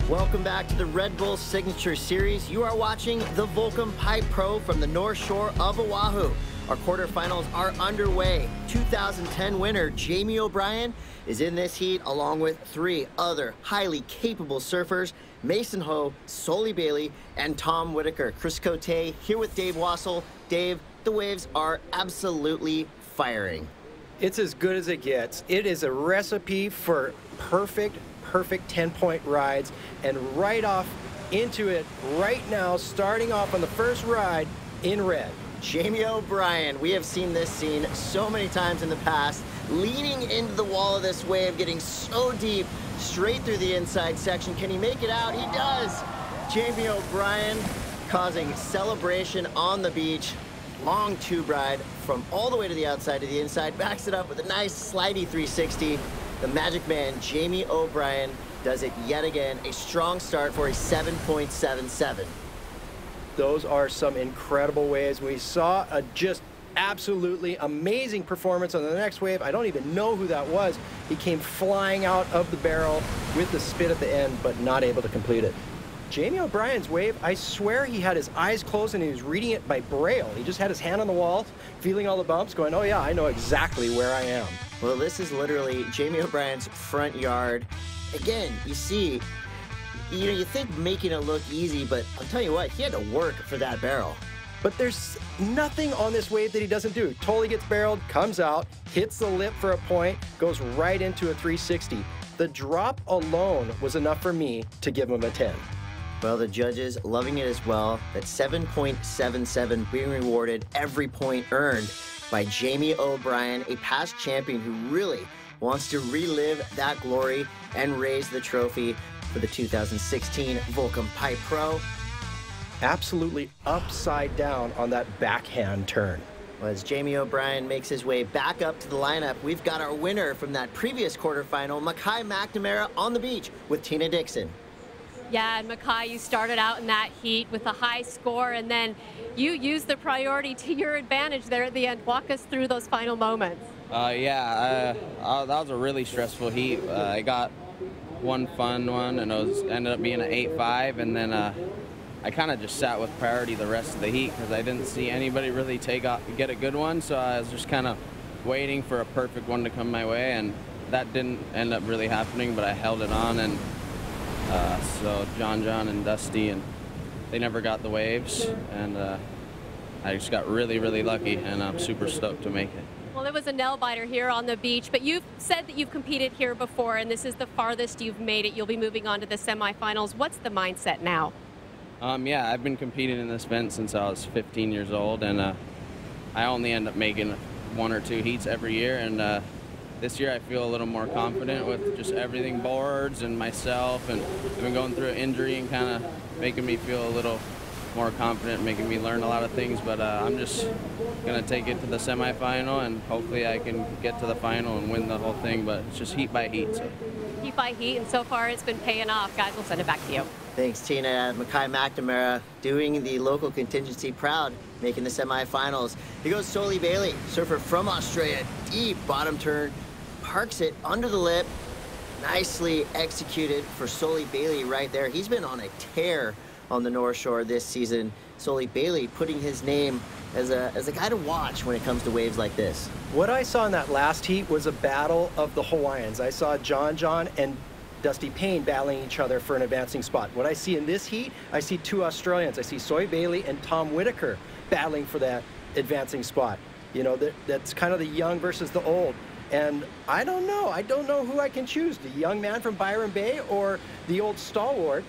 Welcome back to the Red Bull Signature Series. You are watching the Volcom Pipe Pro from the North Shore of Oahu. Our quarterfinals are underway. 2010 winner Jamie O'Brien is in this heat along with 3 other highly capable surfers, Mason Ho, Soli Bailey, and Tom Whitaker. Chris Cote here with Dave Wassel. Dave, the waves are absolutely firing. It's as good as it gets. It is a recipe for perfect 10-point rides, and right off into it right now, starting off on the first ride in red. Jamie O'Brien, we have seen this scene so many times in the past, leaning into the wall of this wave, getting so deep, straight through the inside section. Can he make it out? He does! Jamie O'Brien causing celebration on the beach. Long tube ride from all the way to the outside to the inside, backs it up with a nice slidey 360. The Magic Man, Jamie O'Brien, does it yet again. A strong start for a 7.77. Those are some incredible waves. We saw a just absolutely amazing performance on the next wave. I don't even know who that was. He came flying out of the barrel with the spit at the end, but not able to complete it. Jamie O'Brien's wave, I swear he had his eyes closed and he was reading it by braille. He just had his hand on the wall, feeling all the bumps, going, oh yeah, I know exactly where I am. Well, this is literally Jamie O'Brien's front yard. Again, you see, you think making it look easy, but I'll tell you what, he had to work for that barrel. But there's nothing on this wave that he doesn't do. Totally gets barreled, comes out, hits the lip for a point, goes right into a 360. The drop alone was enough for me to give him a 10. Well, the judges loving it as well. That 7.77 being rewarded every point earned by Jamie O'Brien, a past champion who really wants to relive that glory and raise the trophy for the 2016 Volcom Pipe Pro. Absolutely upside down on that backhand turn. Well, as Jamie O'Brien makes his way back up to the lineup, we've got our winner from that previous quarterfinal, Mackay McNamara, on the beach with Tina Dixon. Yeah, and Mackay, you started out in that heat with a high score, and then you used the priority to your advantage there at the end. Walk us through those final moments. That was a really stressful heat. I got one fun one, and it ended up being an 8.5, and then I kind of just sat with priority the rest of the heat because I didn't see anybody really get a good one, so I was just kind of waiting for a perfect one to come my way, and that didn't end up really happening, but I held it on, and so John and Dusty, and they never got the waves, and I just got really, really lucky, and I'm super stoked to make it. Well, it was a nail biter here on the beach, but you've said that you've competed here before, and this is the farthest you've made it. You'll be moving on to the semifinals. What's the mindset now? Yeah, I've been competing in this event since I was 15 years old, and I only end up making 1 or 2 heats every year, and this year I feel a little more confident with just everything, boards and myself, and I've been going through an injury and kind of making me feel a little more confident, making me learn a lot of things, but I'm just going to take it to the semifinal, and hopefully I can get to the final and win the whole thing, but it's just heat by heat. So. Heat by heat, and so far it's been paying off. Guys, we'll send it back to you. Thanks, Tina. Mackay McNamara doing the local contingency proud, making the semifinals. Here goes Soli Bailey, surfer from Australia. Deep bottom turn, parks it under the lip. Nicely executed for Soli Bailey right there. He's been on a tear on the North Shore this season. Soli Bailey putting his name as a guy to watch when it comes to waves like this. What I saw in that last heat was a battle of the Hawaiians. I saw John and Dusty Payne battling each other for an advancing spot. What I see in this heat, I see 2 Australians. I see Soli Bailey and Tom Whitaker battling for that advancing spot. You know, that's kind of the young versus the old. And I don't know. I don't know who I can choose, the young man from Byron Bay or the old stalwart,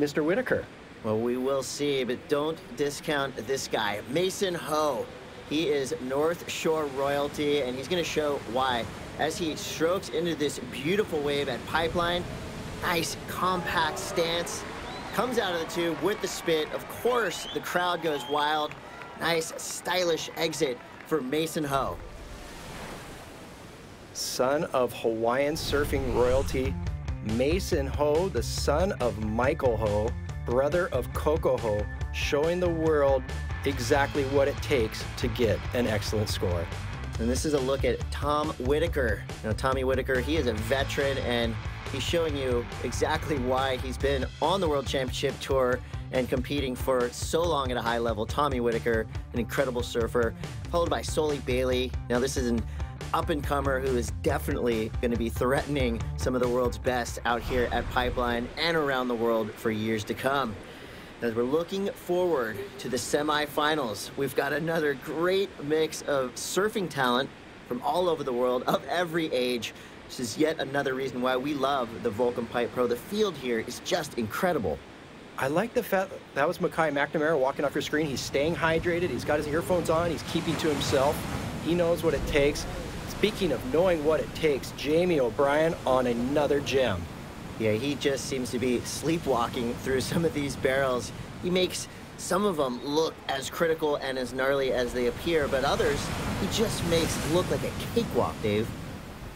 Mr. Whitaker. Well, we will see, but don't discount this guy, Mason Ho. He is North Shore royalty, and he's going to show why. As he strokes into this beautiful wave at Pipeline, nice compact stance, comes out of the tube with the spit. Of course, the crowd goes wild. Nice, stylish exit for Mason Ho. Son of Hawaiian surfing royalty, Mason Ho, the son of Michael Ho, brother of Coco Ho, showing the world exactly what it takes to get an excellent score. And this is a look at Tom Whitaker. Now, Tommy Whitaker, he is a veteran, and he's showing you exactly why he's been on the World Championship Tour and competing for so long at a high level. Tommy Whitaker, an incredible surfer, followed by Soli Bailey. Now, this is an up-and-comer who is definitely going to be threatening some of the world's best out here at Pipeline and around the world for years to come. As we're looking forward to the semifinals, we've got another great mix of surfing talent from all over the world, of every age. This is yet another reason why we love the Volcom Pipe Pro. The field here is just incredible. I like the fact that was Mackay McNamara walking off your screen. He's staying hydrated. He's got his earphones on. He's keeping to himself. He knows what it takes. Speaking of knowing what it takes, Jamie O'Brien on another gem. Yeah, he just seems to be sleepwalking through some of these barrels. He makes some of them look as critical and as gnarly as they appear, but others he just makes look like a cakewalk, Dave.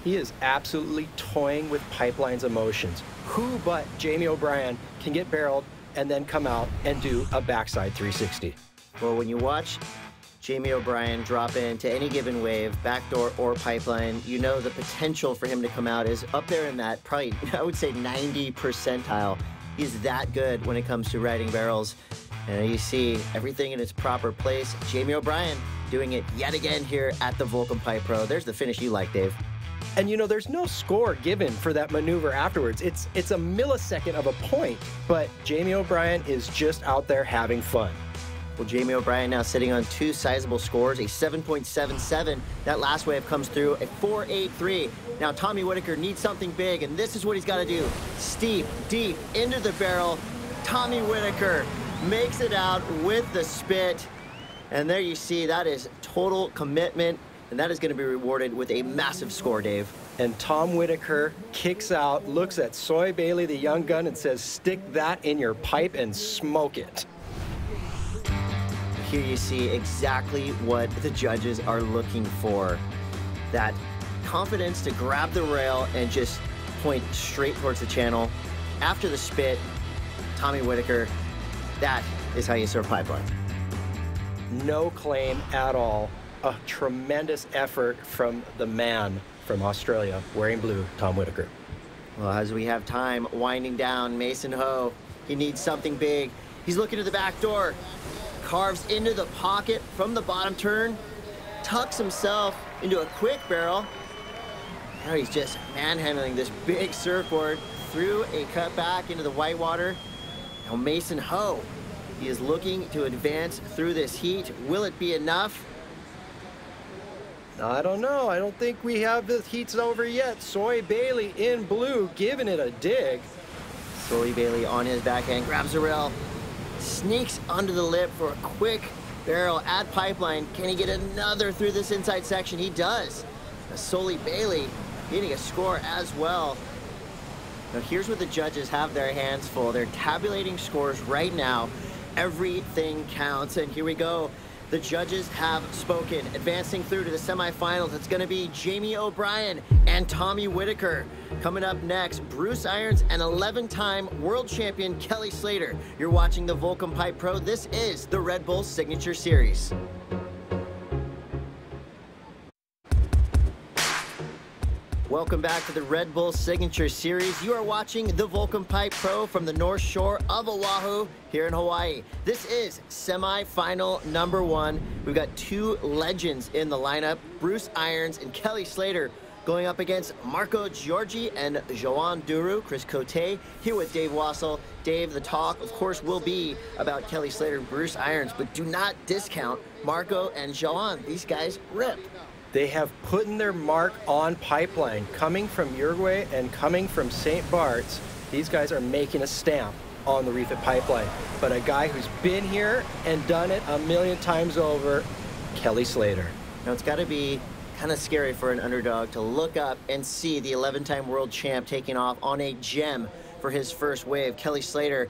He is absolutely toying with Pipeline's emotions. Who but Jamie O'Brien can get barreled and then come out and do a backside 360? Well, when you watch Jamie O'Brien drop into any given wave, backdoor or Pipeline, you know the potential for him to come out is up there in that, probably, I would say 90 percentile. He's that good when it comes to riding barrels. And you see everything in its proper place. Jamie O'Brien doing it yet again here at the Volcom Pipe Pro. There's the finish you like, Dave. And you know, there's no score given for that maneuver afterwards. It's a millisecond of a point, but Jamie O'Brien is just out there having fun. Well, Jamie O'Brien now sitting on 2 sizable scores, a 7.77. That last wave comes through a 4.83. Now Tommy Whitaker needs something big, and this is what he's got to do. Steep, deep, into the barrel. Tommy Whitaker makes it out with the spit. And there you see, that is total commitment, and that is going to be rewarded with a massive score, Dave. And Tom Whitaker kicks out, looks at Soli Bailey, the young gun, and says, stick that in your pipe and smoke it. Here you see exactly what the judges are looking for. That confidence to grab the rail and just point straight towards the channel. After the spit, Tommy Whitaker, that is how you surf pipeline. No claim at all. A tremendous effort from the man from Australia wearing blue, Tom Whitaker. Well, as we have time winding down, Mason Ho, he needs something big. He's looking to the back door, carves into the pocket from the bottom turn, tucks himself into a quick barrel. Now he's just manhandling this big surfboard through a cut back into the whitewater. Now Mason Ho, he is looking to advance through this heat. Will it be enough? I don't know. I don't think we have the heats over yet. Soy Bailey in blue, giving it a dig. Soy Bailey on his backhand, grabs a rail, sneaks under the lip for a quick barrel at pipeline. Can he get another through this inside section? He does. Soy Bailey getting a score as well. Now here's where the judges have their hands full. They're tabulating scores right now. Everything counts, and here we go. The judges have spoken. Advancing through to the semifinals, it's going to be Jamie O'Brien and Tommy Whitaker. Coming up next, Bruce Irons and 11-time world champion Kelly Slater. You're watching the Volcom Pipe Pro. This is the Red Bull Signature Series. Welcome back to the Red Bull Signature Series. You are watching the Volcom Pipe Pro from the North Shore of Oahu here in Hawaii. This is semifinal number 1. We've got two legends in the lineup, Bruce Irons and Kelly Slater, going up against Marco Giorgi and Joan Duru. Chris Cote here with Dave Wassel. Dave, the talk, of course, will be about Kelly Slater and Bruce Irons, but do not discount Marco and Joan. These guys rip. They have put in their mark on pipeline. Coming from Uruguay and coming from St. Bart's, these guys are making a stamp on the reef at pipeline. But a guy who's been here and done it a million times over, Kelly Slater. Now, it's got to be kind of scary for an underdog to look up and see the 11-time world champ taking off on a gem for his first wave. Kelly Slater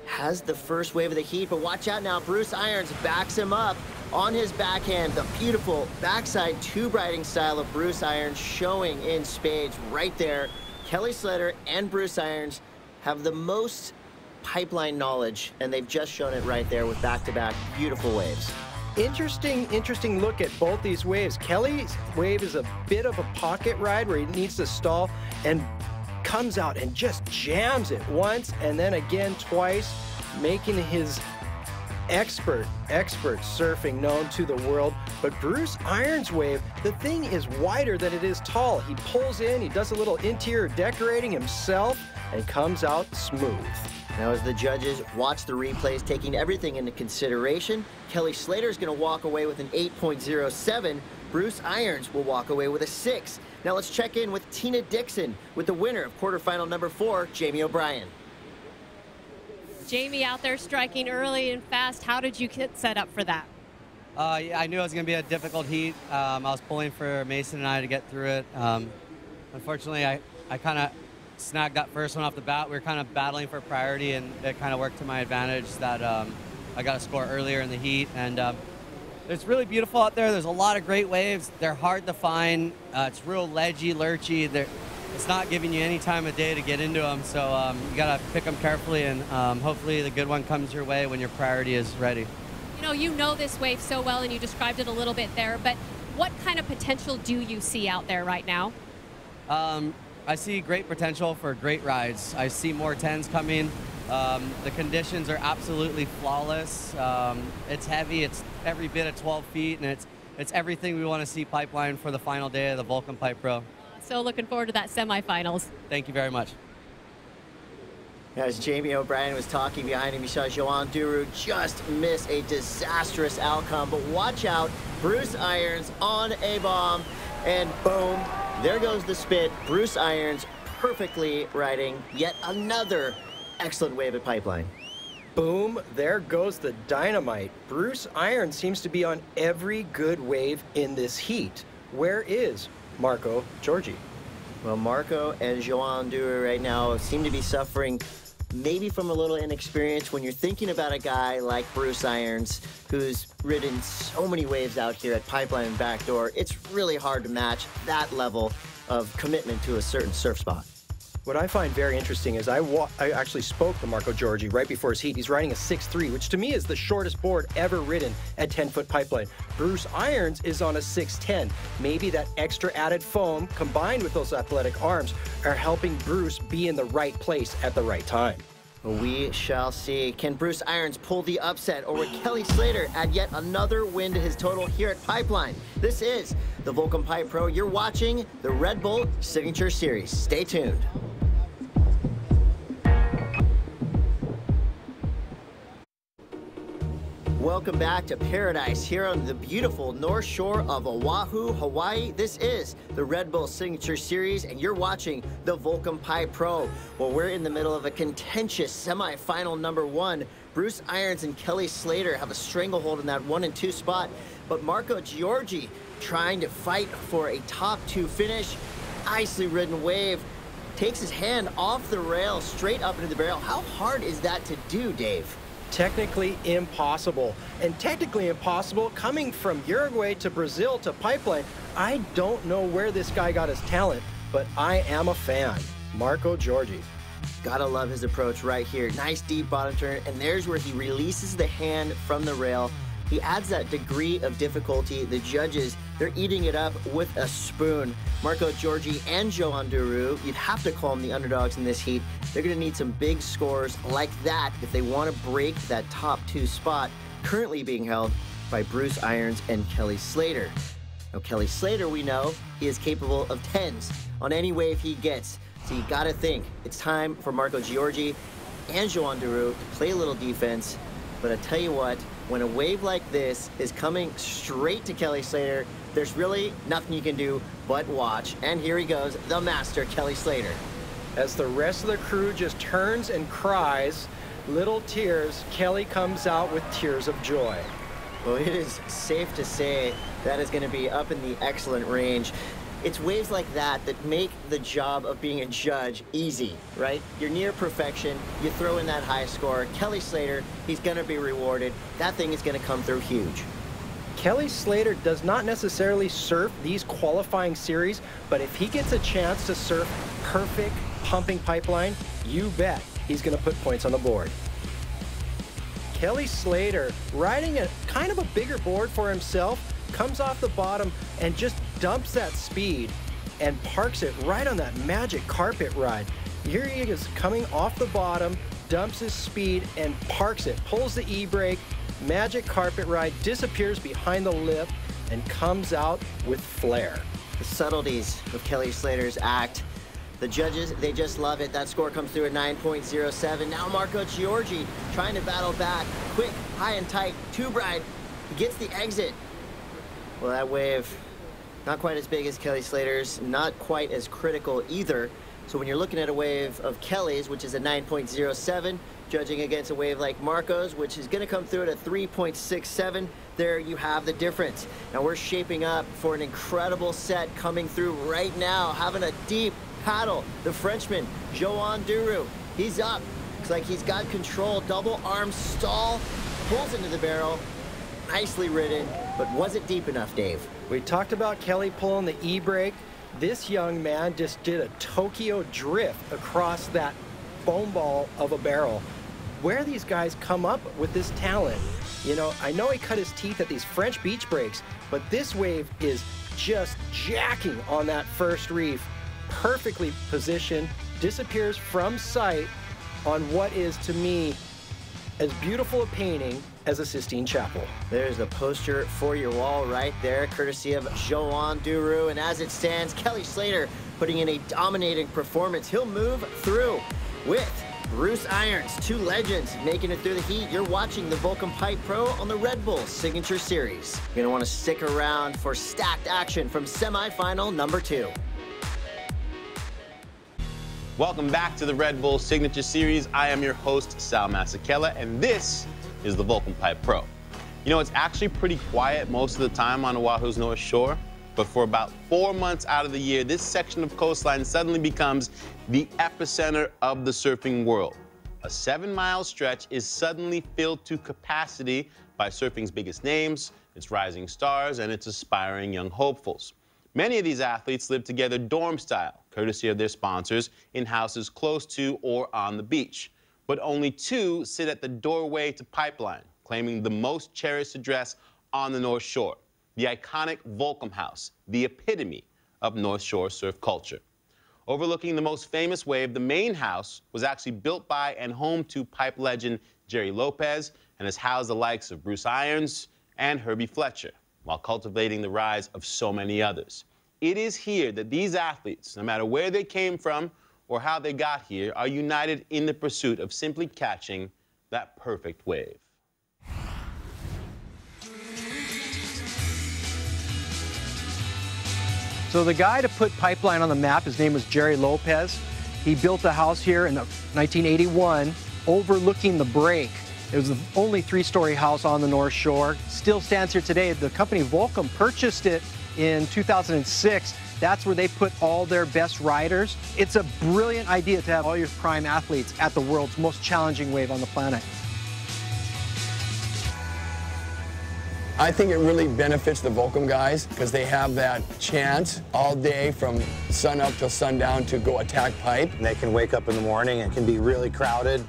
has the first wave of the heat, but watch out now. Bruce Irons backs him up on his backhand. The beautiful backside tube riding style of Bruce Irons showing in spades right there. Kelly Slater and Bruce Irons have the most pipeline knowledge, and they've just shown it right there with back-to-back beautiful waves. Interesting look at both these waves. Kelly's wave is a bit of a pocket ride where he needs to stall and comes out and just jams it once and then again twice, making his expert surfing known to the world. But Bruce Irons' wave, the thing is wider than it is tall. He pulls in, he does a little interior decorating himself, and comes out smooth. Now, as the judges watch the replays, taking everything into consideration, Kelly Slater is going to walk away with an 8.07. Bruce Irons will walk away with a 6. Now let's check in with Tina Dixon with the winner of quarterfinal number 4, Jamie O'Brien. Jamie out there striking early and fast. How did you get set up for that? Yeah, I knew it was going to be a difficult heat. I was pulling for Mason and I to get through it. Unfortunately, I kind of snagged that first one off the bat. We were kind of battling for priority, and it kind of worked to my advantage that I got a score earlier in the heat. And it's really beautiful out there. There's a lot of great waves. They're hard to find. It's real ledgy, lurchy. It's not giving you any time of day to get into them, so you gotta pick them carefully, and hopefully the good one comes your way when your priority is ready. You know this wave so well, and you described it a little bit there, but what kind of potential do you see out there right now? I see great potential for great rides. I see more 10s coming. The conditions are absolutely flawless. It's heavy, it's every bit of 12 feet, and it's everything we want to see pipeline for the final day of the Volcom Pipe Pro. So looking forward to that semifinals. Thank you very much. As Jamie O'Brien was talking behind him, you saw Joan Duru just miss a disastrous outcome. But watch out, Bruce Irons on a bomb, and boom, there goes the spit. Bruce Irons perfectly riding yet another excellent wave at pipeline. Boom, there goes the dynamite. Bruce Irons seems to be on every good wave in this heat. Where is Marco Giorgi? Well, Marco and Joan Duru right now seem to be suffering maybe from a little inexperience when you're thinking about a guy like Bruce Irons, who's ridden so many waves out here at Pipeline and Backdoor. It's really hard to match that level of commitment to a certain surf spot. What I find very interesting is I actually spoke to Marco Giorgi right before his heat. He's riding a 6'3", which to me is the shortest board ever ridden at 10-foot pipeline. Bruce Irons is on a 6'10". Maybe that extra added foam combined with those athletic arms are helping Bruce be in the right place at the right time. We shall see. Can Bruce Irons pull the upset, or will Kelly Slater add yet another win to his total here at Pipeline? This is the Volcom Pipe Pro. You're watching the Red Bull Signature Series. Stay tuned. Welcome back to paradise here on the beautiful North Shore of Oahu, Hawaii. This is the Red Bull Signature Series, and you're watching the Volcom Pipe Pro. Well, we're in the middle of a contentious semifinal number 1. Bruce Irons and Kelly Slater have a stranglehold in that 1 and 2 spot, but Marco Giorgi trying to fight for a top 2 finish. Nicely ridden wave. Takes his hand off the rail straight up into the barrel. How hard is that to do, Dave? Technically impossible. And technically impossible coming from Uruguay to Brazil to Pipeline. I don't know where this guy got his talent, but I am a fan. Marco Giorgi. Gotta love his approach right here. Nice deep bottom turn, and there's where he releases the hand from the rail. He adds that degree of difficulty. The judges, they're eating it up with a spoon. Marco Giorgi and Joan Duru, you'd have to call them the underdogs in this heat. They're gonna need some big scores like that if they wanna break that top 2 spot currently being held by Bruce Irons and Kelly Slater. Now, Kelly Slater, we know, he is capable of 10s on any wave he gets. So you gotta think, it's time for Marco Giorgi and Joan Duru to play a little defense. But I tell you what, when a wave like this is coming straight to Kelly Slater, there's really nothing you can do but watch. And here he goes, the master, Kelly Slater. As the rest of the crew just turns and cries little tears, Kelly comes out with tears of joy. Well, it is safe to say that is going to be up in the excellent range. It's waves like that that make the job of being a judge easy, right? You're near perfection, you throw in that high score. Kelly Slater, he's going to be rewarded. That thing is going to come through huge. Kelly Slater does not necessarily surf these qualifying series, but if he gets a chance to surf perfect pumping pipeline, you bet he's going to put points on the board. Kelly Slater, riding a kind of a bigger board for himself, comes off the bottom and just dumps that speed and parks it right on that magic carpet ride. Here he is coming off the bottom, dumps his speed and parks it, pulls the e-brake, magic carpet ride, disappears behind the lip and comes out with flair. The subtleties of Kelly Slater's act. The judges, they just love it. That score comes through at 9.07. Now Marco Giorgi trying to battle back. Quick, high and tight, tube ride. He gets the exit. Well, that wave, not quite as big as Kelly Slater's, not quite as critical either. So when you're looking at a wave of Kelly's, which is a 9.07, judging against a wave like Marco's, which is going to come through at a 3.67, there you have the difference. Now we're shaping up for an incredible set coming through right now, having a deep paddle. The Frenchman, Joan Duru, he's up. Looks like he's got control, double arm stall, pulls into the barrel. Nicely ridden, but was it deep enough, Dave? We talked about Kelly pulling the e-brake. This young man just did a Tokyo drift across that foam ball of a barrel. Where these guys come up with this talent? You know he cut his teeth at these French beach breaks, but this wave is just jacking on that first reef, perfectly positioned, disappears from sight on what is, to me, as beautiful a painting as a Sistine Chapel. There's a poster for your wall right there, courtesy of Joan Duru. And as it stands, Kelly Slater putting in a dominating performance. He'll move through with Bruce Irons, 2 legends making it through the heat. You're watching the Volcom Pipe Pro on the Red Bull Signature Series. You're going to want to stick around for stacked action from semifinal number 2. Welcome back to the Red Bull Signature Series. I am your host, Sal Masekela, and this is the Volcom Pipe Pro. You know, it's actually pretty quiet most of the time on Oahu's North Shore, but for about 4 months out of the year, this section of coastline suddenly becomes the epicenter of the surfing world. A 7-mile stretch is suddenly filled to capacity by surfing's biggest names, its rising stars, and its aspiring young hopefuls. Many of these athletes live together dorm style, courtesy of their sponsors, in houses close to or on the beach. But only 2 sit at the doorway to Pipeline, claiming the most cherished address on the North Shore, the iconic Volcom House, the epitome of North Shore surf culture. Overlooking the most famous wave, the main house was actually built by and home to pipe legend Jerry Lopez and has housed the likes of Bruce Irons and Herbie Fletcher, while cultivating the rise of so many others. It is here that these athletes, no matter where they came from or how they got here, are united in the pursuit of simply catching that perfect wave. So the guy to put Pipeline on the map, his name was Jerry Lopez. He built a house here in 1981 overlooking the break. It was the only 3-story house on the North Shore. Still stands here today. The company Volcom purchased it in 2006. That's where they put all their best riders. It's a brilliant idea to have all your prime athletes at the world's most challenging wave on the planet. I think it really benefits the Volcom guys because they have that chance all day from sun up till sundown to go attack pipe. They can wake up in the morning, it can be really crowded.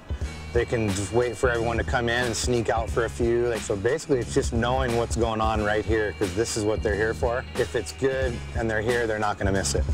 They can just wait for everyone to come in and sneak out for a few. So basically it's just knowing what's going on right here because this is what they're here for. If it's good and they're here, they're not gonna miss it.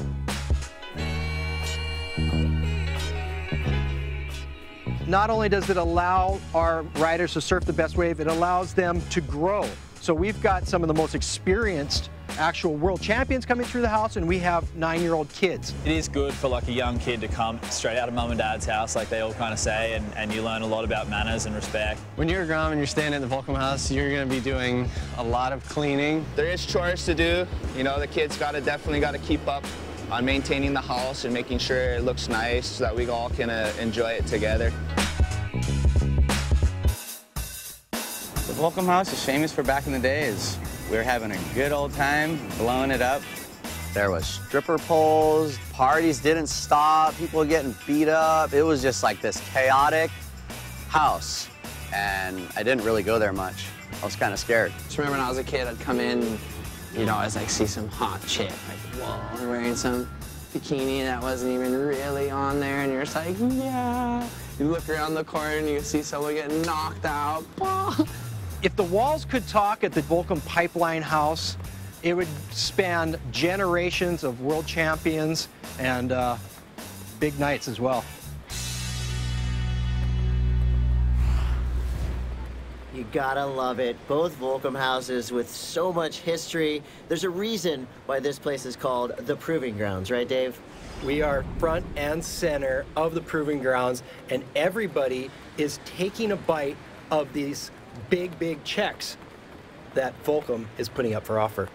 Not only does it allow our riders to surf the best wave, it allows them to grow. So we've got some of the most experienced actual world champions coming through the house, and we have 9-year-old kids. It is good for like a young kid to come straight out of mum and dad's house, like they all kind of say, and you learn a lot about manners and respect. When you're a Grom and you're staying at the Volcom house, you're going to be doing a lot of cleaning. There is chores to do. You know, the kids definitely got to keep up on maintaining the house and making sure it looks nice so that we all can enjoy it together. The Volcom house is famous for back in the days. We were having a good old time, blowing it up. There was stripper poles, parties didn't stop, people were getting beat up. It was just like this chaotic house, and I didn't really go there much. I was kind of scared. Just remember when I was a kid, I'd come in, you know, I'd like see some hot chick, like, whoa, they're wearing some bikini that wasn't even really on there, and you're just like, yeah. You look around the corner and you see someone getting knocked out. If the walls could talk at the Volcom Pipeline house, it would span generations of world champions and big nights as well. You gotta love it. Both Volcom houses with so much history. There's a reason why this place is called the Proving Grounds, right, Dave? We are front and center of the Proving Grounds, and everybody is taking a bite of these big checks that Volcom is putting up for offer.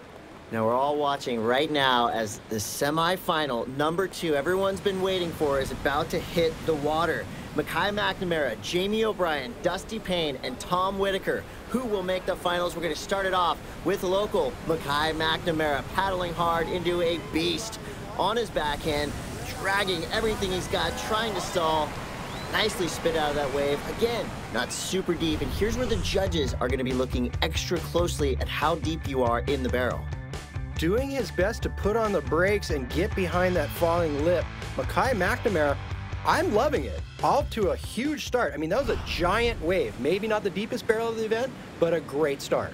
Now we're all watching right now as the semifinal, number 2, everyone's been waiting for, is about to hit the water. Mackay McNamara, Jamie O'Brien, Dusty Payne, and Tom Whitaker. Who will make the finals? We're going to start it off with local Mackay McNamara paddling hard into a beast on his backhand, dragging everything he's got, trying to stall. Nicely spit out of that wave. Again, not super deep. And here's where the judges are going to be looking extra closely at how deep you are in the barrel. Doing his best to put on the brakes and get behind that falling lip. Mackay McNamara, I'm loving it. Off to a huge start. I mean, that was a giant wave. Maybe not the deepest barrel of the event, but a great start.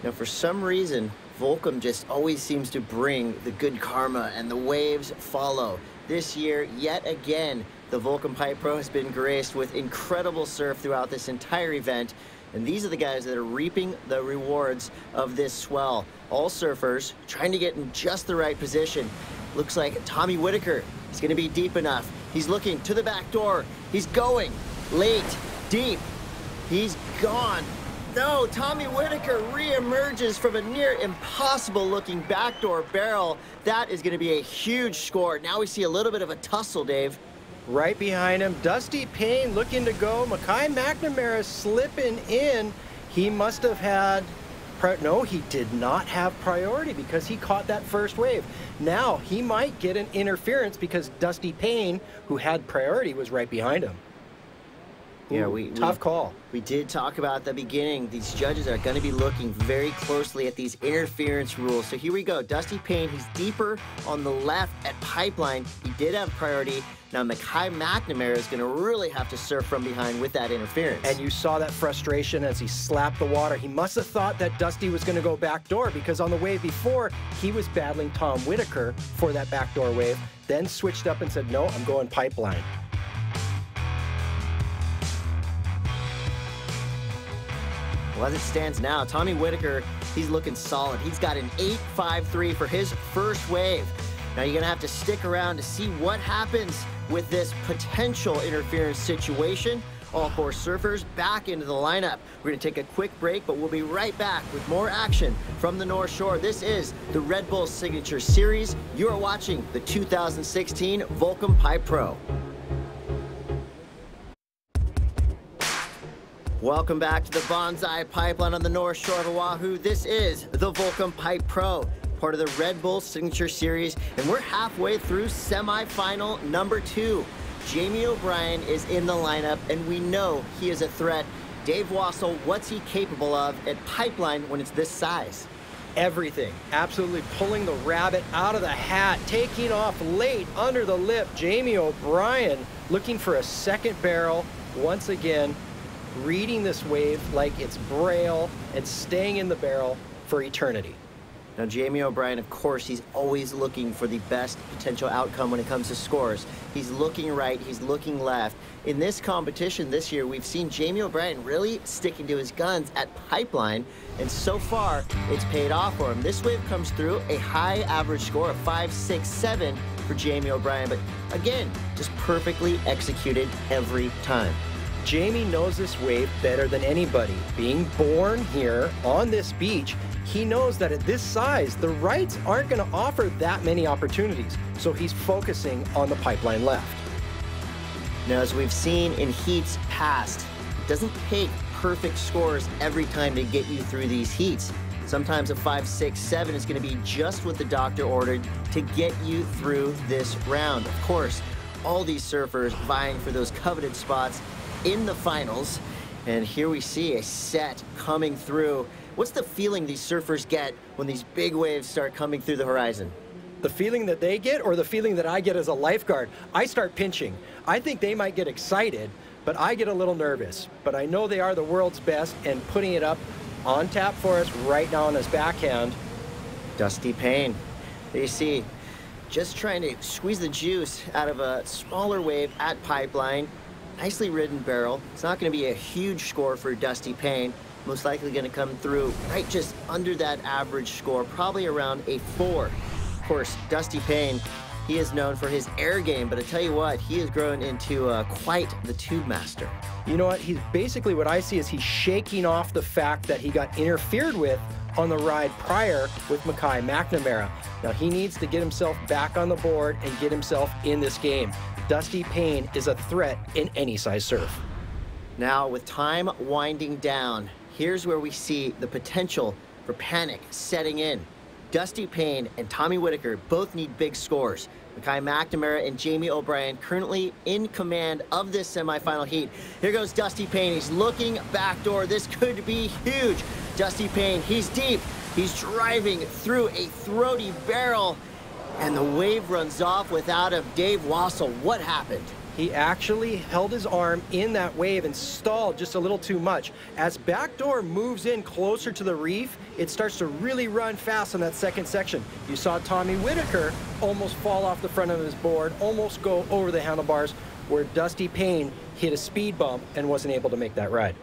Now, for some reason, Volcom just always seems to bring the good karma, and the waves follow. This year, yet again, the Volcom Pipe Pro has been graced with incredible surf throughout this entire event, and these are the guys that are reaping the rewards of this swell. All surfers trying to get in just the right position. Looks like Tommy Whitaker is going to be deep enough. He's looking to the back door. He's going late, deep. He's gone. No, Tommy Whitaker re-emerges from a near impossible looking backdoor barrel. That is going to be a huge score. Now we see a little bit of a tussle, Dave. Right behind him, Dusty Payne looking to go. Mackay McNamara slipping in. He must have had, no, he did not have priority because he caught that first wave. Now he might get an interference because Dusty Payne, who had priority, was right behind him. Yeah, tough call. We did talk about at the beginning, these judges are going to be looking very closely at these interference rules. So here we go. Dusty Payne, he's deeper on the left at Pipeline. He did have priority. Now, Mackay McNamara is going to really have to surf from behind with that interference. And you saw that frustration as he slapped the water. He must have thought that Dusty was going to go backdoor, because on the wave before, he was battling Tom Whitaker for that backdoor wave, then switched up and said, no, I'm going Pipeline. Well, as it stands now, Tommy Whitaker, he's looking solid. He's got an 8.53 for his first wave. Now you're going to have to stick around to see what happens with this potential interference situation. All four surfers back into the lineup. We're going to take a quick break, but we'll be right back with more action from the North Shore. This is the Red Bull Signature Series. You are watching the 2016 Volcom Pipe Pro. Welcome back to the Banzai Pipeline on the North Shore of Oahu. This is the Volcom Pipe Pro, part of the Red Bull Signature Series, and we're halfway through semifinal number 2. Jamie O'Brien is in the lineup, and we know he is a threat. Dave Wassel, what's he capable of at Pipeline when it's this size? Everything. Absolutely pulling the rabbit out of the hat, taking off late under the lip. Jamie O'Brien looking for a second barrel once again, reading this wave like it's Braille and staying in the barrel for eternity. Now, Jamie O'Brien, of course, he's always looking for the best potential outcome when it comes to scores. He's looking right, he's looking left. In this competition this year, we've seen Jamie O'Brien really sticking to his guns at Pipeline, and so far, it's paid off for him. This wave comes through a high average score of 5.67 for Jamie O'Brien, but again, just perfectly executed every time. Jamie knows this wave better than anybody. Being born here on this beach, he knows that at this size, the rights aren't going to offer that many opportunities, so he's focusing on the Pipeline left. Now, as we've seen in heats past, it doesn't take perfect scores every time to get you through these heats. Sometimes a 5.67 is going to be just what the doctor ordered to get you through this round. Of course, all these surfers vying for those coveted spots in the finals, and here we see a set coming through. What's the feeling these surfers get when these big waves start coming through the horizon? The feeling that they get, or the feeling that I get as a lifeguard? I start pinching. I think they might get excited, but I get a little nervous. But I know they are the world's best, and putting it up on tap for us right now on his backhand. Dusty Payne. There you see, just trying to squeeze the juice out of a smaller wave at Pipeline. Nicely ridden barrel. It's not going to be a huge score for Dusty Payne. Most likely going to come through right just under that average score, probably around a 4. Of course, Dusty Payne, he is known for his air game, but I tell you what, he has grown into quite the tube master. You know what? He's basically, what I see is he's shaking off the fact that he got interfered with on the ride prior with Mackay McNamara. Now he needs to get himself back on the board and get himself in this game. Dusty Payne is a threat in any size surf. Now, with time winding down, here's where we see the potential for panic setting in. Dusty Payne and Tommy Whitaker both need big scores. Mackay McNamara and Jamie O'Brien currently in command of this semifinal heat. Here goes Dusty Payne. He's looking backdoor. This could be huge. Dusty Payne, he's deep. He's driving through a throaty barrel, and the wave runs off without him. Dave Wassel, what happened? He actually held his arm in that wave and stalled just a little too much. As backdoor moves in closer to the reef, it starts to really run fast on that second section. You saw Tommy Whitaker almost fall off the front of his board, almost go over the handlebars, where Dusty Payne hit a speed bump and wasn't able to make that ride.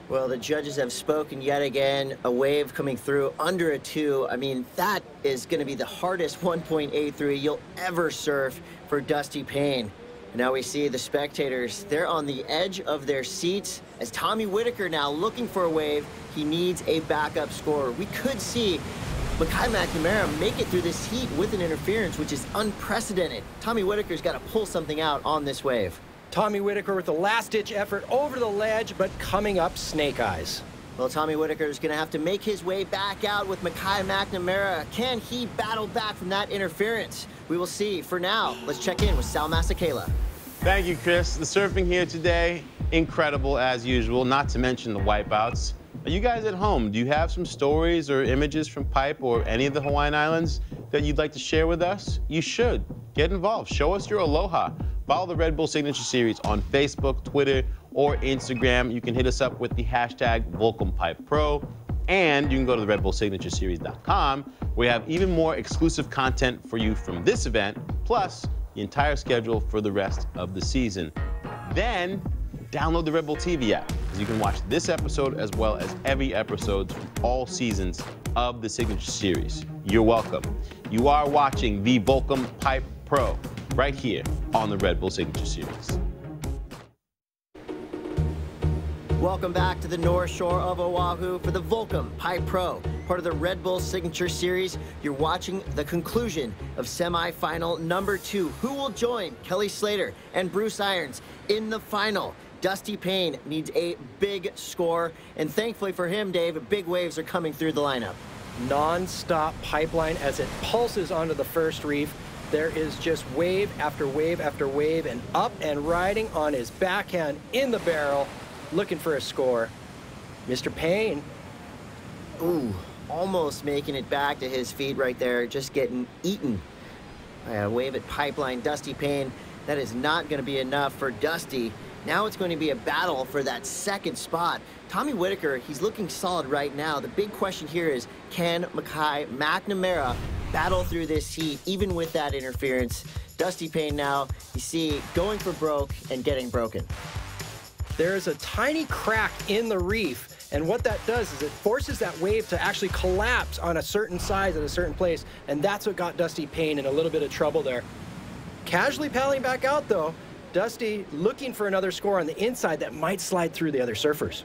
Well, the judges have spoken yet again. A wave coming through under a 2. I mean, that is going to be the hardest 1.83 you'll ever surf for Dusty Payne. And now we see the spectators, they're on the edge of their seats as Tommy Whitaker now looking for a wave. He needs a backup scorer. We could see Mackay McNamara make it through this heat with an interference, which is unprecedented. Tommy Whitaker's got to pull something out on this wave. Tommy Whitaker with the last-ditch effort over the ledge, but coming up snake eyes. Well, Tommy Whitaker is going to have to make his way back out with Mackay McNamara. Can he battle back from that interference? We will see. For now, let's check in with Sal Masekela. Thank you, Chris. The surfing here today incredible as usual, not to mention the wipeouts. You guys at home, do you have some stories or images from Pipe or any of the Hawaiian Islands that you'd like to share with us? You should. Get involved. Show us your aloha. Follow the Red Bull Signature Series on Facebook, Twitter, or Instagram. You can hit us up with the hashtag Volcom Pipe Pro. And you can go to the redbullsignatureseries.com, where we have even more exclusive content for you from this event, plus the entire schedule for the rest of the season. Then, download the Red Bull TV app, because you can watch this episode as well as every episode from all seasons of the Signature Series. You're welcome. You are watching the Volcom Pipe Pro right here on the Red Bull Signature Series. Welcome back to the North Shore of Oahu for the Volcom Pipe Pro, part of the Red Bull Signature Series. You're watching the conclusion of semifinal number 2. Who will join Kelly Slater and Bruce Irons in the final? Dusty Payne needs a big score, and thankfully for him, Dave, big waves are coming through the lineup. Non-stop pipeline as it pulses onto the first reef. There is just wave after wave after wave, and up and riding on his backhand in the barrel, looking for a score. Mr. Payne. Ooh, almost making it back to his feet right there, just getting eaten by a wave at pipeline. Dusty Payne, that is not going to be enough for Dusty. Now it's going to be a battle for that second spot. Tommy Whitaker, he's looking solid right now. The big question here is, can Mackay McNamara battle through this heat, even with that interference? Dusty Payne now, you see, going for broke and getting broken. There is a tiny crack in the reef, and what that does is it forces that wave to actually collapse on a certain size at a certain place, and that's what got Dusty Payne in a little bit of trouble there. Casually paddling back out, though, Dusty looking for another score on the inside that might slide through the other surfers.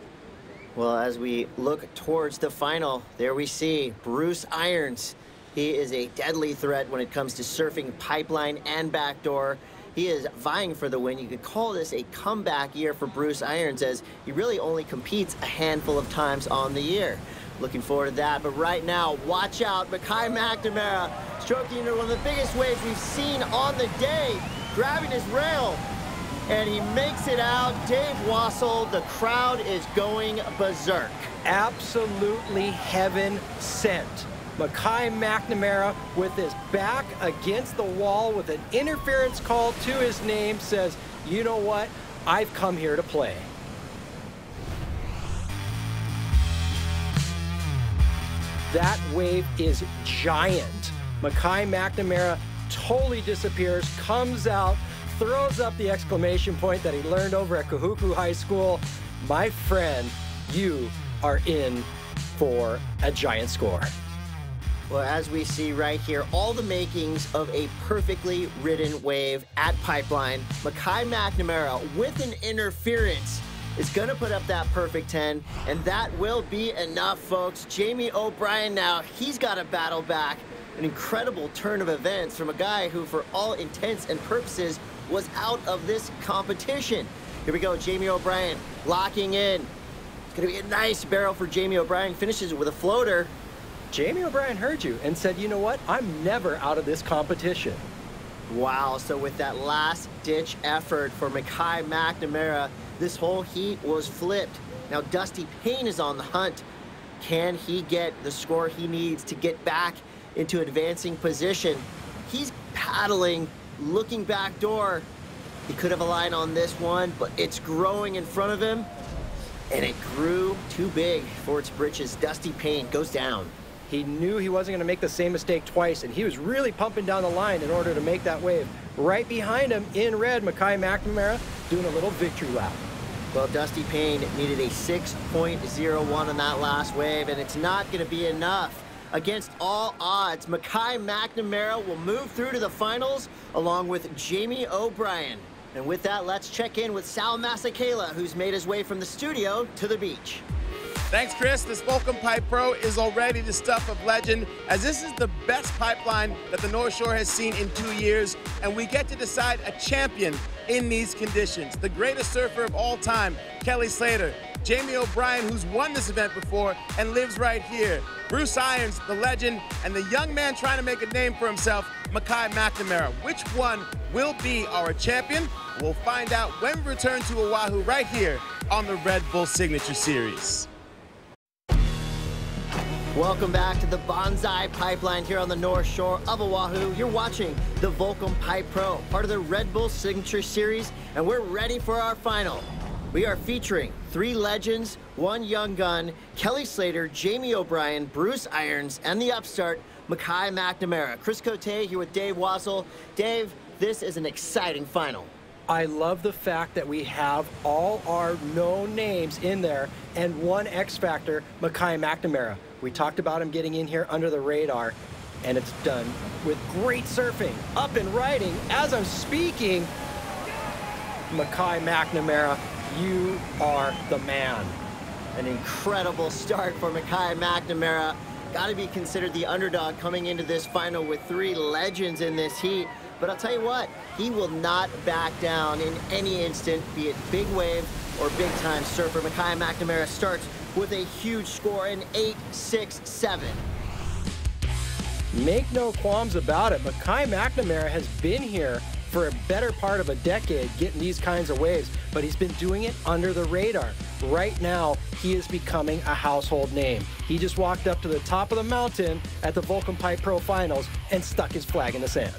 Well, as we look towards the final, there we see Bruce Irons. He is a deadly threat when it comes to surfing pipeline and backdoor. He is vying for the win. You could call this a comeback year for Bruce Irons, as he really only competes a handful of times on the year. Looking forward to that, but right now, watch out. Mackay McNamara stroking into one of the biggest waves we've seen on the day, grabbing his rail, and he makes it out. Dave Wassel, the crowd is going berserk. Absolutely heaven sent. Mackay McNamara, with his back against the wall with an interference call to his name, says, you know what, I've come here to play. That wave is giant. Mackay McNamara totally disappears, comes out, throws up the exclamation point that he learned over at Kahuku High School. My friend, you are in for a giant score. Well, as we see right here, all the makings of a perfectly ridden wave at Pipeline. Mackay McNamara, with an interference, is going to put up that perfect 10, and that will be enough, folks. Jamie O'Brien now, he's got to battle back. An incredible turn of events from a guy who, for all intents and purposes, was out of this competition. Here we go, Jamie O'Brien locking in. It's going to be a nice barrel for Jamie O'Brien. Finishes it with a floater. Jamie O'Brien heard you and said, you know what, I'm never out of this competition. Wow, so with that last-ditch effort for Mackay McNamara, this whole heat was flipped. Now Dusty Payne is on the hunt. Can he get the score he needs to get back into advancing position? He's paddling, looking back door. He could have a line on this one, but it's growing in front of him, and it grew too big for its britches. Dusty Payne goes down. He knew he wasn't going to make the same mistake twice, and he was really pumping down the line in order to make that wave. Right behind him, in red, Mackay McNamara doing a little victory lap. Well, Dusty Payne needed a 6.01 on that last wave, and it's not going to be enough. Against all odds, Mackay McNamara will move through to the finals along with Jamie O'Brien. And with that, let's check in with Sal Masekela, who's made his way from the studio to the beach. Thanks, Chris. This Volcom Pipe Pro is already the stuff of legend, as this is the best pipeline that the North Shore has seen in 2 years, and we get to decide a champion in these conditions. The greatest surfer of all time, Kelly Slater. Jamie O'Brien, who's won this event before and lives right here. Bruce Irons, the legend, and the young man trying to make a name for himself, Mackay McNamara. Which one will be our champion? We'll find out when we return to Oahu right here on the Red Bull Signature Series. Welcome back to the Banzai Pipeline here on the North Shore of Oahu. You're watching the Volcom Pipe Pro, part of the Red Bull Signature Series, and we're ready for our final. We are featuring 3 legends, 1 young gun, Kelly Slater, Jamie O'Brien, Bruce Irons, and the upstart, Mackay McNamara. Chris Cote here with Dave Wassel. Dave, this is an exciting final. I love the fact that we have all our known names in there and 1 X factor, Mackay McNamara. We talked about him getting in here under the radar, and it's done with great surfing, up and riding. As I'm speaking, Mackay McNamara, you are the man. An incredible start for Mackay McNamara. Got to be considered the underdog coming into this final with 3 legends in this heat. But I'll tell you what, he will not back down in any instant, be it big wave or big time surfer. Mackay McNamara starts with a huge score in 8.67. Make no qualms about it. Mackay McNamara has been here for a better part of a decade getting these kinds of waves, but he's been doing it under the radar. Right now, he is becoming a household name. He just walked up to the top of the mountain at the Volcom Pipe Pro Finals and stuck his flag in the sand.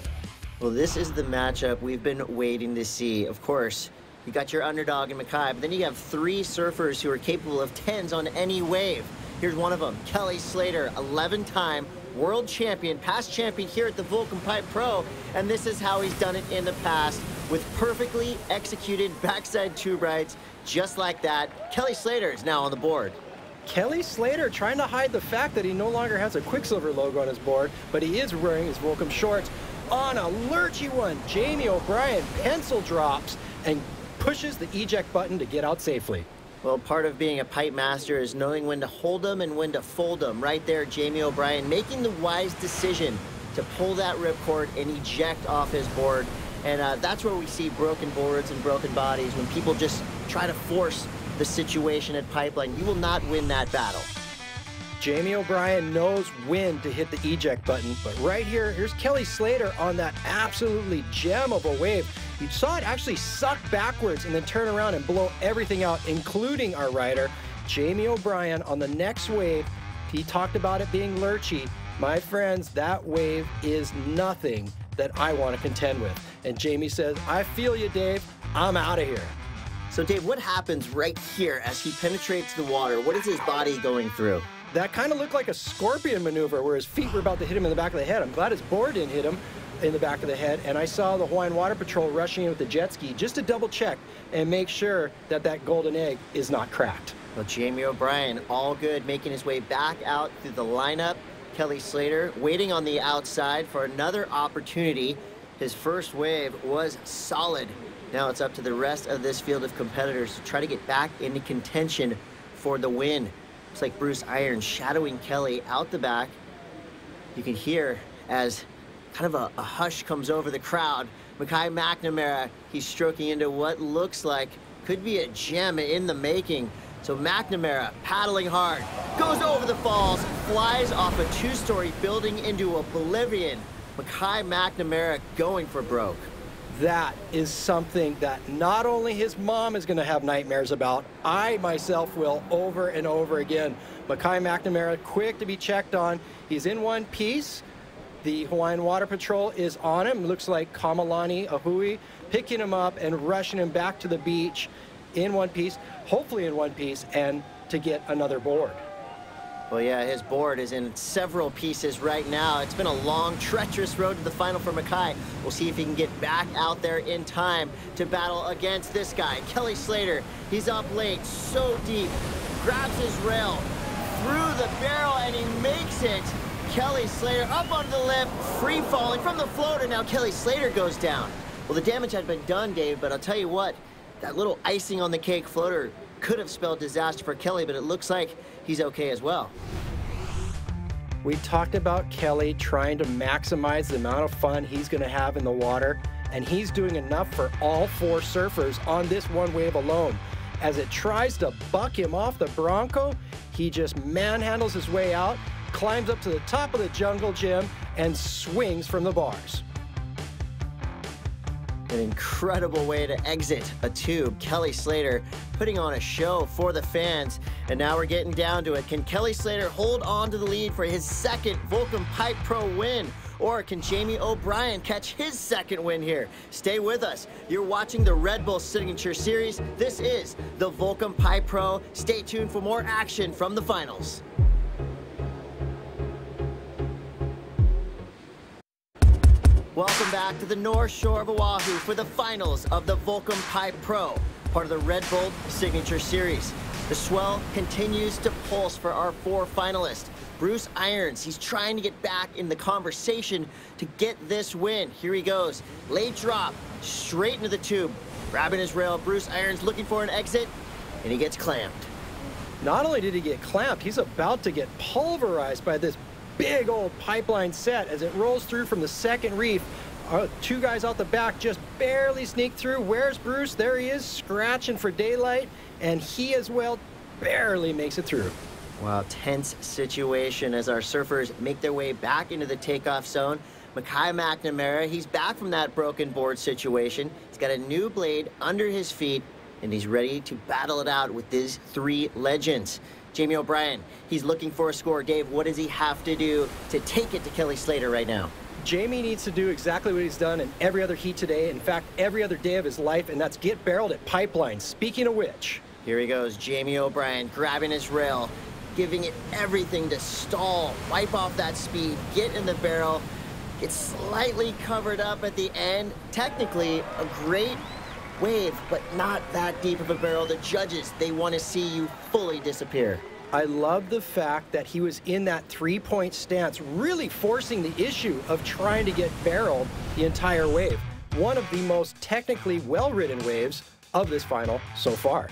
Well, this is the matchup we've been waiting to see. Of course, you got your underdog in Mackay, but then you have 3 surfers who are capable of 10s on any wave. Here's one of them, Kelly Slater, 11-time world champion, past champion here at the Volcom Pipe Pro, and this is how he's done it in the past with perfectly executed backside tube rides, just like that. Kelly Slater is now on the board. Kelly Slater trying to hide the fact that he no longer has a Quicksilver logo on his board, but he is wearing his Volcom shorts. On a lurchy one, Jamie O'Brien pencil drops and pushes the eject button to get out safely. Well, part of being a pipe master is knowing when to hold them and when to fold them. Right there, Jamie O'Brien making the wise decision to pull that ripcord and eject off his board. And that's where we see broken boards and broken bodies, when people just try to force the situation at Pipeline. You will not win that battle. Jamie O'Brien knows when to hit the eject button, but right here, here's Kelly Slater on that absolutely gem of a wave. You saw it actually suck backwards and then turn around and blow everything out, including our rider. Jamie O'Brien on the next wave, he talked about it being lurchy. My friends, that wave is nothing that I want to contend with. And Jamie says, I feel you, Dave. I'm out of here. So, Dave, what happens right here as he penetrates the water? What is his body going through? That kind of looked like a scorpion maneuver where his feet were about to hit him in the back of the head. I'm glad his board didn't hit him in the back of the head. And I saw the Hawaiian Water Patrol rushing in with the jet ski just to double check and make sure that that golden egg is not cracked. Well, Jamie O'Brien, all good, making his way back out through the lineup. Kelly Slater waiting on the outside for another opportunity. His first wave was solid. Now it's up to the rest of this field of competitors to try to get back into contention for the win. Looks like Bruce Irons shadowing Kelly out the back. You can hear as kind of a hush comes over the crowd. Mackay McNamara, he's stroking into what looks like could be a gem in the making. So McNamara paddling hard, goes over the falls, flies off a 2-story building into oblivion. Mackay McNamara going for broke. That is something that not only his mom is going to have nightmares about, I myself will over and over again. Mackay McNamara quick to be checked on. He's in one piece. The Hawaiian Water Patrol is on him. Looks like Kamalani Ahui picking him up and rushing him back to the beach in one piece, hopefully in one piece, and to get another board. Well, yeah, his board is in several pieces right now. It's been a long, treacherous road to the final for Mackay. We'll see if he can get back out there in time to battle against this guy, Kelly Slater. He's up late, so deep, grabs his rail through the barrel, and he makes it. Kelly Slater up onto the lip, free falling from the floater. Now Kelly Slater goes down. Well, the damage had been done, Dave, but I'll tell you what, that little icing on the cake floater could have spelled disaster for Kelly, but it looks like he's okay as well. We talked about Kelly trying to maximize the amount of fun he's going to have in the water, and he's doing enough for all 4 surfers on this one wave alone. As it tries to buck him off the Bronco, he just manhandles his way out, climbs up to the top of the jungle gym, and swings from the bars. An incredible way to exit a tube. Kelly Slater putting on a show for the fans. And now we're getting down to it. Can Kelly Slater hold on to the lead for his second Volcom Pipe Pro win? Or can Jamie O'Brien catch his second win here? Stay with us. You're watching the Red Bull Signature Series. This is the Volcom Pipe Pro. Stay tuned for more action from the finals. Welcome back to the North Shore of Oahu for the finals of the Volcom Pipe Pro, part of the Red Bull Signature Series. The swell continues to pulse for our 4 finalists. Bruce Irons, he's trying to get back in the conversation to get this win. Here he goes. Late drop, straight into the tube. Grabbing his rail, Bruce Irons looking for an exit, and he gets clamped. Not only did he get clamped, he's about to get pulverized by this big old pipeline set as it rolls through from the second reef. 2 guys out the back just barely sneak through. Where's Bruce? There he is, scratching for daylight, and he as well barely makes it through. Wow, tense situation as our surfers make their way back into the takeoff zone. Mackay McNamara, he's back from that broken board situation. He's got a new blade under his feet, and he's ready to battle it out with these 3 legends. Jamie O'Brien, he's looking for a score. Dave, what does he have to do to take it to Kelly Slater right now? Jamie needs to do exactly what he's done in every other heat today, in fact, every other day of his life, and that's get barreled at Pipeline. Speaking of which. Here he goes, Jamie O'Brien grabbing his rail, giving it everything to stall, wipe off that speed, get in the barrel, get slightly covered up at the end. Technically, a great wave, but not that deep of a barrel. The judges, they want to see you fully disappear. I love the fact that he was in that 3-point stance, really forcing the issue of trying to get barreled the entire wave. One of the most technically well-ridden waves of this final so far.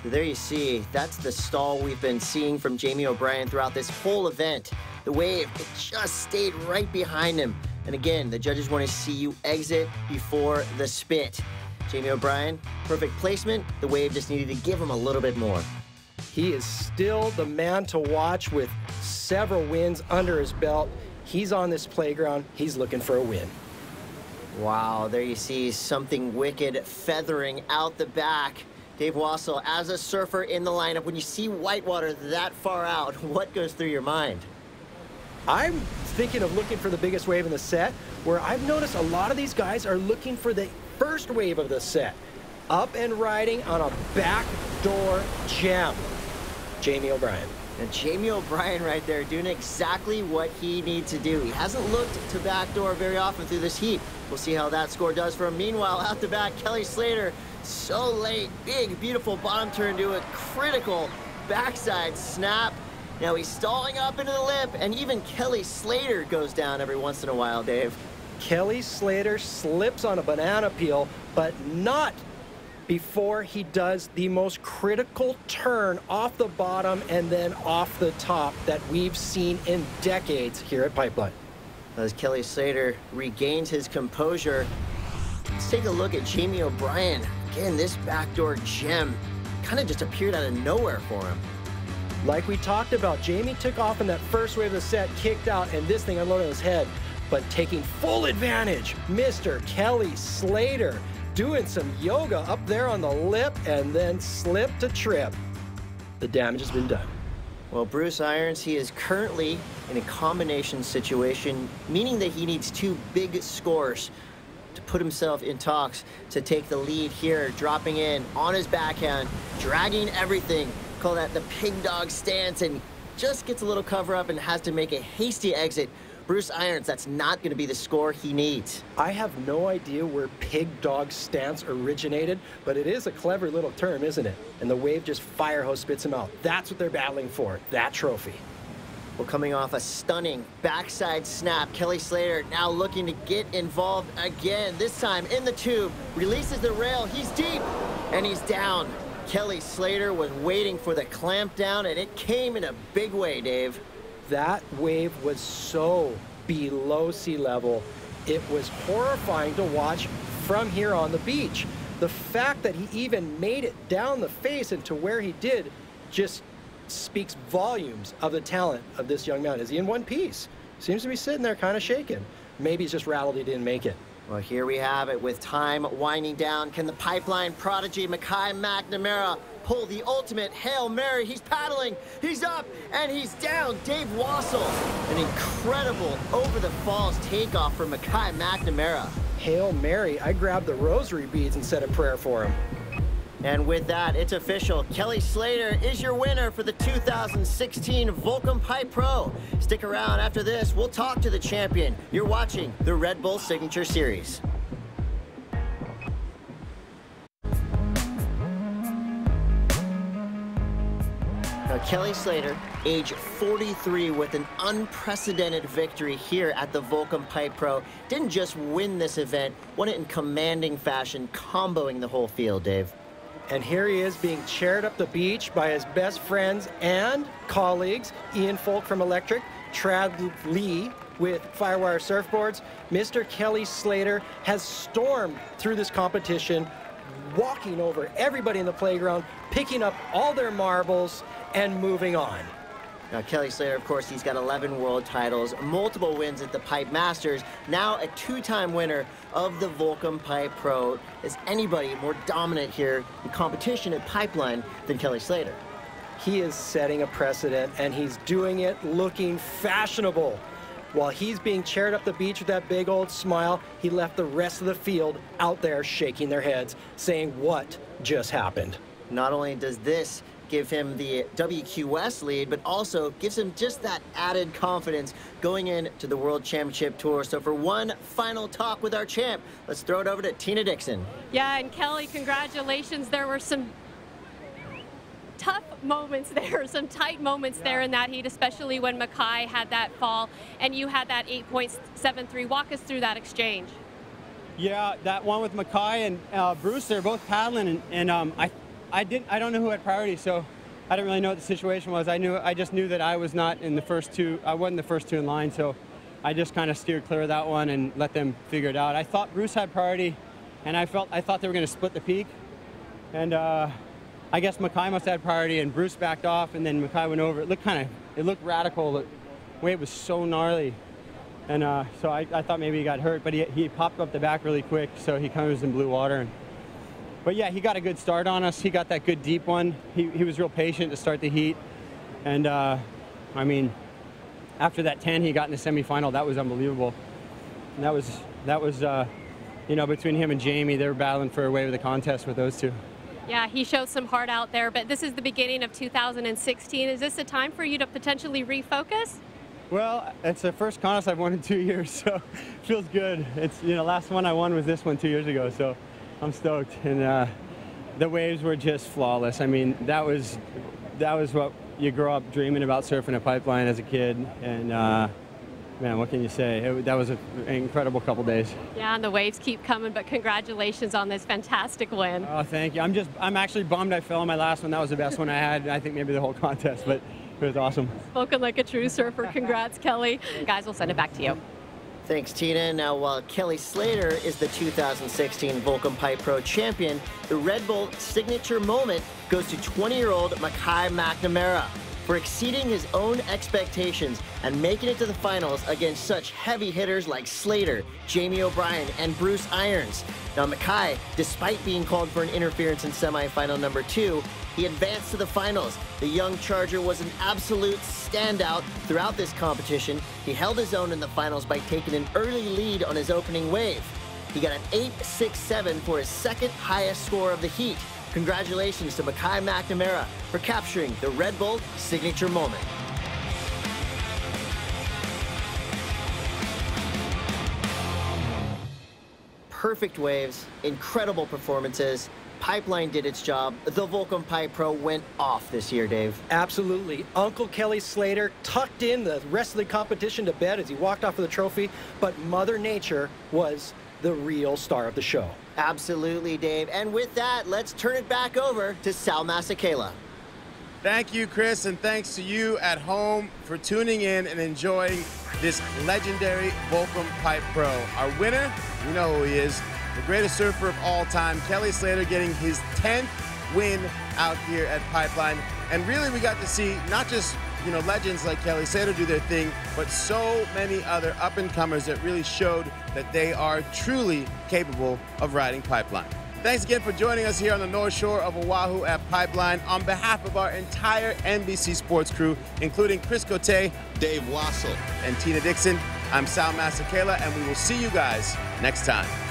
There you see, that's the stall we've been seeing from Jamie O'Brien throughout this whole event. The wave, it just stayed right behind him. And again, the judges want to see you exit before the spit. Jamie O'Brien, perfect placement. The wave just needed to give him a little bit more. He is still the man to watch with several wins under his belt. He's on this playground. He's looking for a win. Wow, there you see something wicked feathering out the back. Dave Wassel, as a surfer in the lineup, when you see whitewater that far out, what goes through your mind? I'm thinking of looking for the biggest wave in the set, where I've noticed a lot of these guys are looking for the first wave of the set. Up and riding on a backdoor gem. Jamie O'Brien. And Jamie O'Brien right there doing exactly what he needs to do. He hasn't looked to backdoor very often through this heat. We'll see how that score does for him. Meanwhile, out the back, Kelly Slater, so late. Big, beautiful bottom turn to a critical backside snap. Now he's stalling up into the lip, and even Kelly Slater goes down every once in a while, Dave. Kelly Slater slips on a banana peel, but not before he does the most critical turn off the bottom and then off the top that we've seen in decades here at Pipeline. As Kelly Slater regains his composure, let's take a look at Jamie O'Brien. Again, this backdoor gem kind of just appeared out of nowhere for him. Like we talked about, Jamie took off in that first wave of the set, kicked out, and this thing unloaded on his head. But taking full advantage, Mr. Kelly Slater doing some yoga up there on the lip and then slip to trip. The damage has been done. Well, Bruce Irons, he is currently in a combination situation, meaning that he needs 2 big scores to put himself in talks to take the lead here, dropping in on his backhand, dragging everything. Call that the pig dog stance, and just gets a little cover up and has to make a hasty exit. Bruce Irons, that's not going to be the score he needs. I have no idea where pig dog stance originated, but it is a clever little term, isn't it? And the wave just fire hose spits him out. That's what they're battling for, that trophy. Well, coming off a stunning backside snap, Kelly Slater now looking to get involved again. This time in the tube, releases the rail, he's deep, and he's down. Kelly Slater was waiting for the clamp down, and it came in a big way, Dave. That wave was so below sea level. It was horrifying to watch from here on the beach. The fact that he even made it down the face and to where he did just speaks volumes of the talent of this young man. Is he in one piece? seems to be sitting there kind of shaking. Maybe he's just rattled he didn't make it. Well, here we have it with time winding down. Can the pipeline prodigy Mackay McNamara pull the ultimate Hail Mary? He's paddling, he's up, and he's down. Dave Wassel, an incredible over-the-falls takeoff for Mackay McNamara. Hail Mary, I grabbed the rosary beads and said a prayer for him. And with that, it's official. Kelly Slater is your winner for the 2016 Volcom Pipe Pro. Stick around after this. We'll talk to the champion. You're watching the Red Bull Signature Series. Now, Kelly Slater, age 43, with an unprecedented victory here at the Volcom Pipe Pro. Didn't just win this event, won it in commanding fashion, comboing the whole field, Dave. And here he is being chaired up the beach by his best friends and colleagues, Ian Folk from Electric, Trad Lee with Firewire Surfboards. Mr. Kelly Slater has stormed through this competition, walking over everybody in the playground, picking up all their marbles, and moving on. Now, Kelly Slater, of course, he's got 11 world titles, multiple wins at the Pipe Masters, now a two-time winner of the Volcom Pipe Pro. Is anybody more dominant here in competition at Pipeline than Kelly Slater? He is setting a precedent, and he's doing it looking fashionable. While he's being chaired up the beach with that big old smile, he left the rest of the field out there shaking their heads, saying, what just happened? Not only does this give him the WQS lead, but also gives him just that added confidence going into the World Championship Tour. So for one final talk with our champ, let's throw it over to Tina Dixon. Yeah, and Kelly, congratulations. There were some tough moments there, some tight moments there in that heat, especially when Mackay had that fall and you had that 8.73. Walk us through that exchange. Yeah, that one with Mackay and Bruce, they're both paddling, and I don't know who had priority, so I didn't really know what the situation was. I just knew that I was not in the first two. I wasn't the first two in line, so I just kind of steered clear of that one and let them figure it out. I thought Bruce had priority, and I thought they were going to split the peak, and I guess Mackay must have had priority, and Bruce backed off, and then Mackay went over. It looked radical. The wave was so gnarly, and so I thought maybe he got hurt, but he popped up the back really quick, so he comes in blue water. But yeah, he got a good start on us. He got that good deep one. He was real patient to start the heat. And I mean, after that 10 he got in the semifinal, that was unbelievable. And that was you know, between him and Jamie, they were battling for a wave of the contest with those two. Yeah, he showed some heart out there, but this is the beginning of 2016. Is this a time for you to potentially refocus? Well, it's the first contest I've won in 2 years, so it feels good. It's, you know, last one I won was this one 2 years ago, so I'm stoked. And the waves were just flawless. I mean, that was what you grow up dreaming about, surfing a pipeline as a kid. And man, what can you say? That was an incredible couple days. Yeah, and the waves keep coming, but congratulations on this fantastic win. Oh, thank you. I'm actually bummed I fell on my last one. That was the best one I had, I think maybe the whole contest, but it was awesome. Spoken like a true surfer. Congrats, Kelly. Guys, we'll send it back to you. Thanks, Tina. Now, while Kelly Slater is the 2016 Volcom Pipe Pro champion, the Red Bull signature moment goes to 20-year-old Mackay McNamara for exceeding his own expectations and making it to the finals against such heavy hitters like Slater, Jamie O'Brien, and Bruce Irons. Now, Mackay, despite being called for an interference in semifinal number 2, he advanced to the finals. The young Charger was an absolute standout throughout this competition. He held his own in the finals by taking an early lead on his opening wave. He got an 8.67 for his second highest score of the heat. Congratulations to Mackay McNamara for capturing the Red Bull signature moment. Perfect waves, incredible performances. Pipeline did its job. The Volcom Pipe Pro went off this year, Dave. Absolutely. Uncle Kelly Slater tucked in the rest of the competition to bed as he walked off with the trophy, but Mother Nature was the real star of the show. Absolutely, Dave. And with that, let's turn it back over to Sal Masekela. Thank you, Chris, and thanks to you at home for tuning in and enjoying this legendary Volcom Pipe Pro. Our winner, you know who he is, the greatest surfer of all time, Kelly Slater, getting his 10th win out here at Pipeline. And really, we got to see not just you know, legends like Kelly Sato do their thing, but so many other up-and-comers that really showed that they are truly capable of riding Pipeline. Thanks again for joining us here on the North Shore of Oahu at Pipeline. On behalf of our entire NBC Sports crew, including Chris Cote, Dave Wassel, and Tina Dixon, I'm Sal Masekela, and we will see you guys next time.